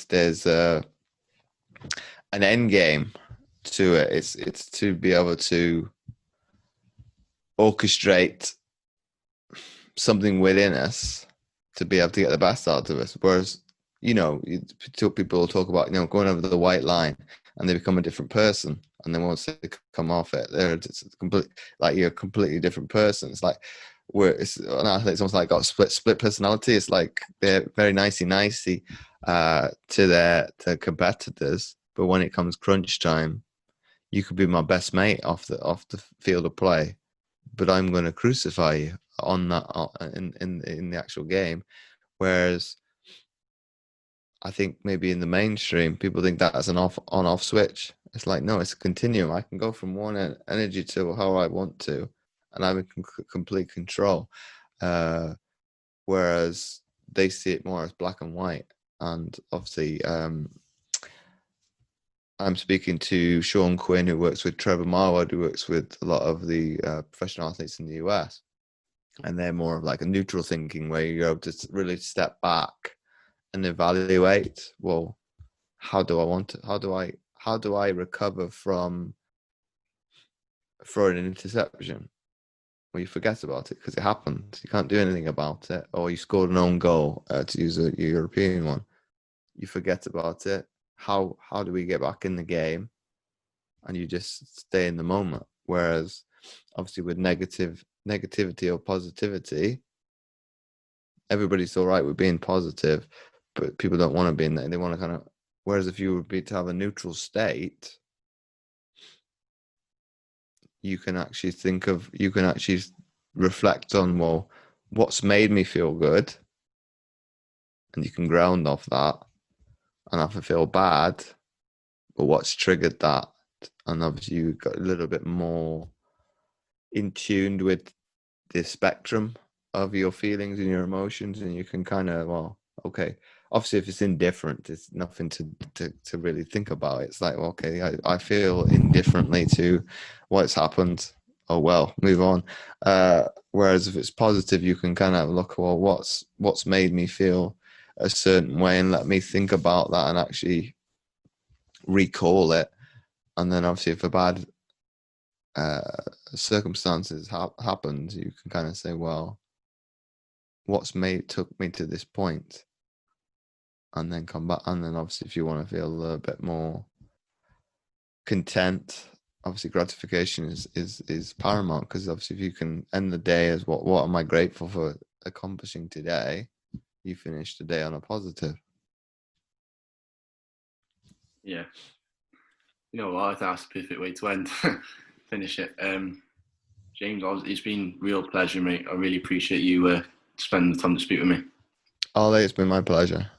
There's an end game to it. It's to be able to orchestrate something within us to be able to get the best out of us. Whereas, people talk about, going over the white line and they become a different person, and then once they come off it, they're just like you're a completely different person. It's like an athlete's almost like got split personality. It's like they're very nicey to their competitors, but when it comes crunch time, you could be my best mate off the field of play, but I'm going to crucify you on that in the actual game. Whereas I think maybe in the mainstream, people think that's an on-off switch. It's like, no, it's a continuum. I can go from one energy to how I want to, and I'm in complete control. Whereas they see it more as black and white. And obviously, I'm speaking to Sean Quinn, who works with Trevor Marwood, who works with a lot of the professional athletes in the US. And they're more of like a neutral thinking, where you're able to really step back and evaluate, well, how do I recover from throwing an interception? Well, you forget about it because it happened. You can't do anything about it. Or you scored an own goal, to use a European one. You forget about it. How do we get back in the game? And you just stay in the moment. Whereas obviously with negativity or positivity, everybody's all right with being positive, but people don't want to be in that. They want to kind of, whereas if you would be to have a neutral state, you can actually reflect on, well, what's made me feel good, and you can ground off that. And if I feel bad, but what's triggered that? And obviously you got a little bit more in tuned with the spectrum of your feelings and your emotions, and you can kind of, well, okay, obviously if it's indifferent, it's nothing to really think about. It's like, well, okay, I feel indifferently to what's happened. Oh well, move on. Whereas if it's positive, you can kind of look, well, what's made me feel a certain way, and let me think about that and actually recall it. And then obviously if a bad circumstances happened, you can kind of say, well, took me to this point, and then come back. And then obviously if you want to feel a little bit more content, obviously gratification is paramount, because obviously if you can end the day as what am I grateful for accomplishing today, you finish the day on a positive. Yeah. You know what? That's the perfect way to end. Finish it. James, it's been a real pleasure, mate. I really appreciate you spending the time to speak with me. Ollie, it's been my pleasure.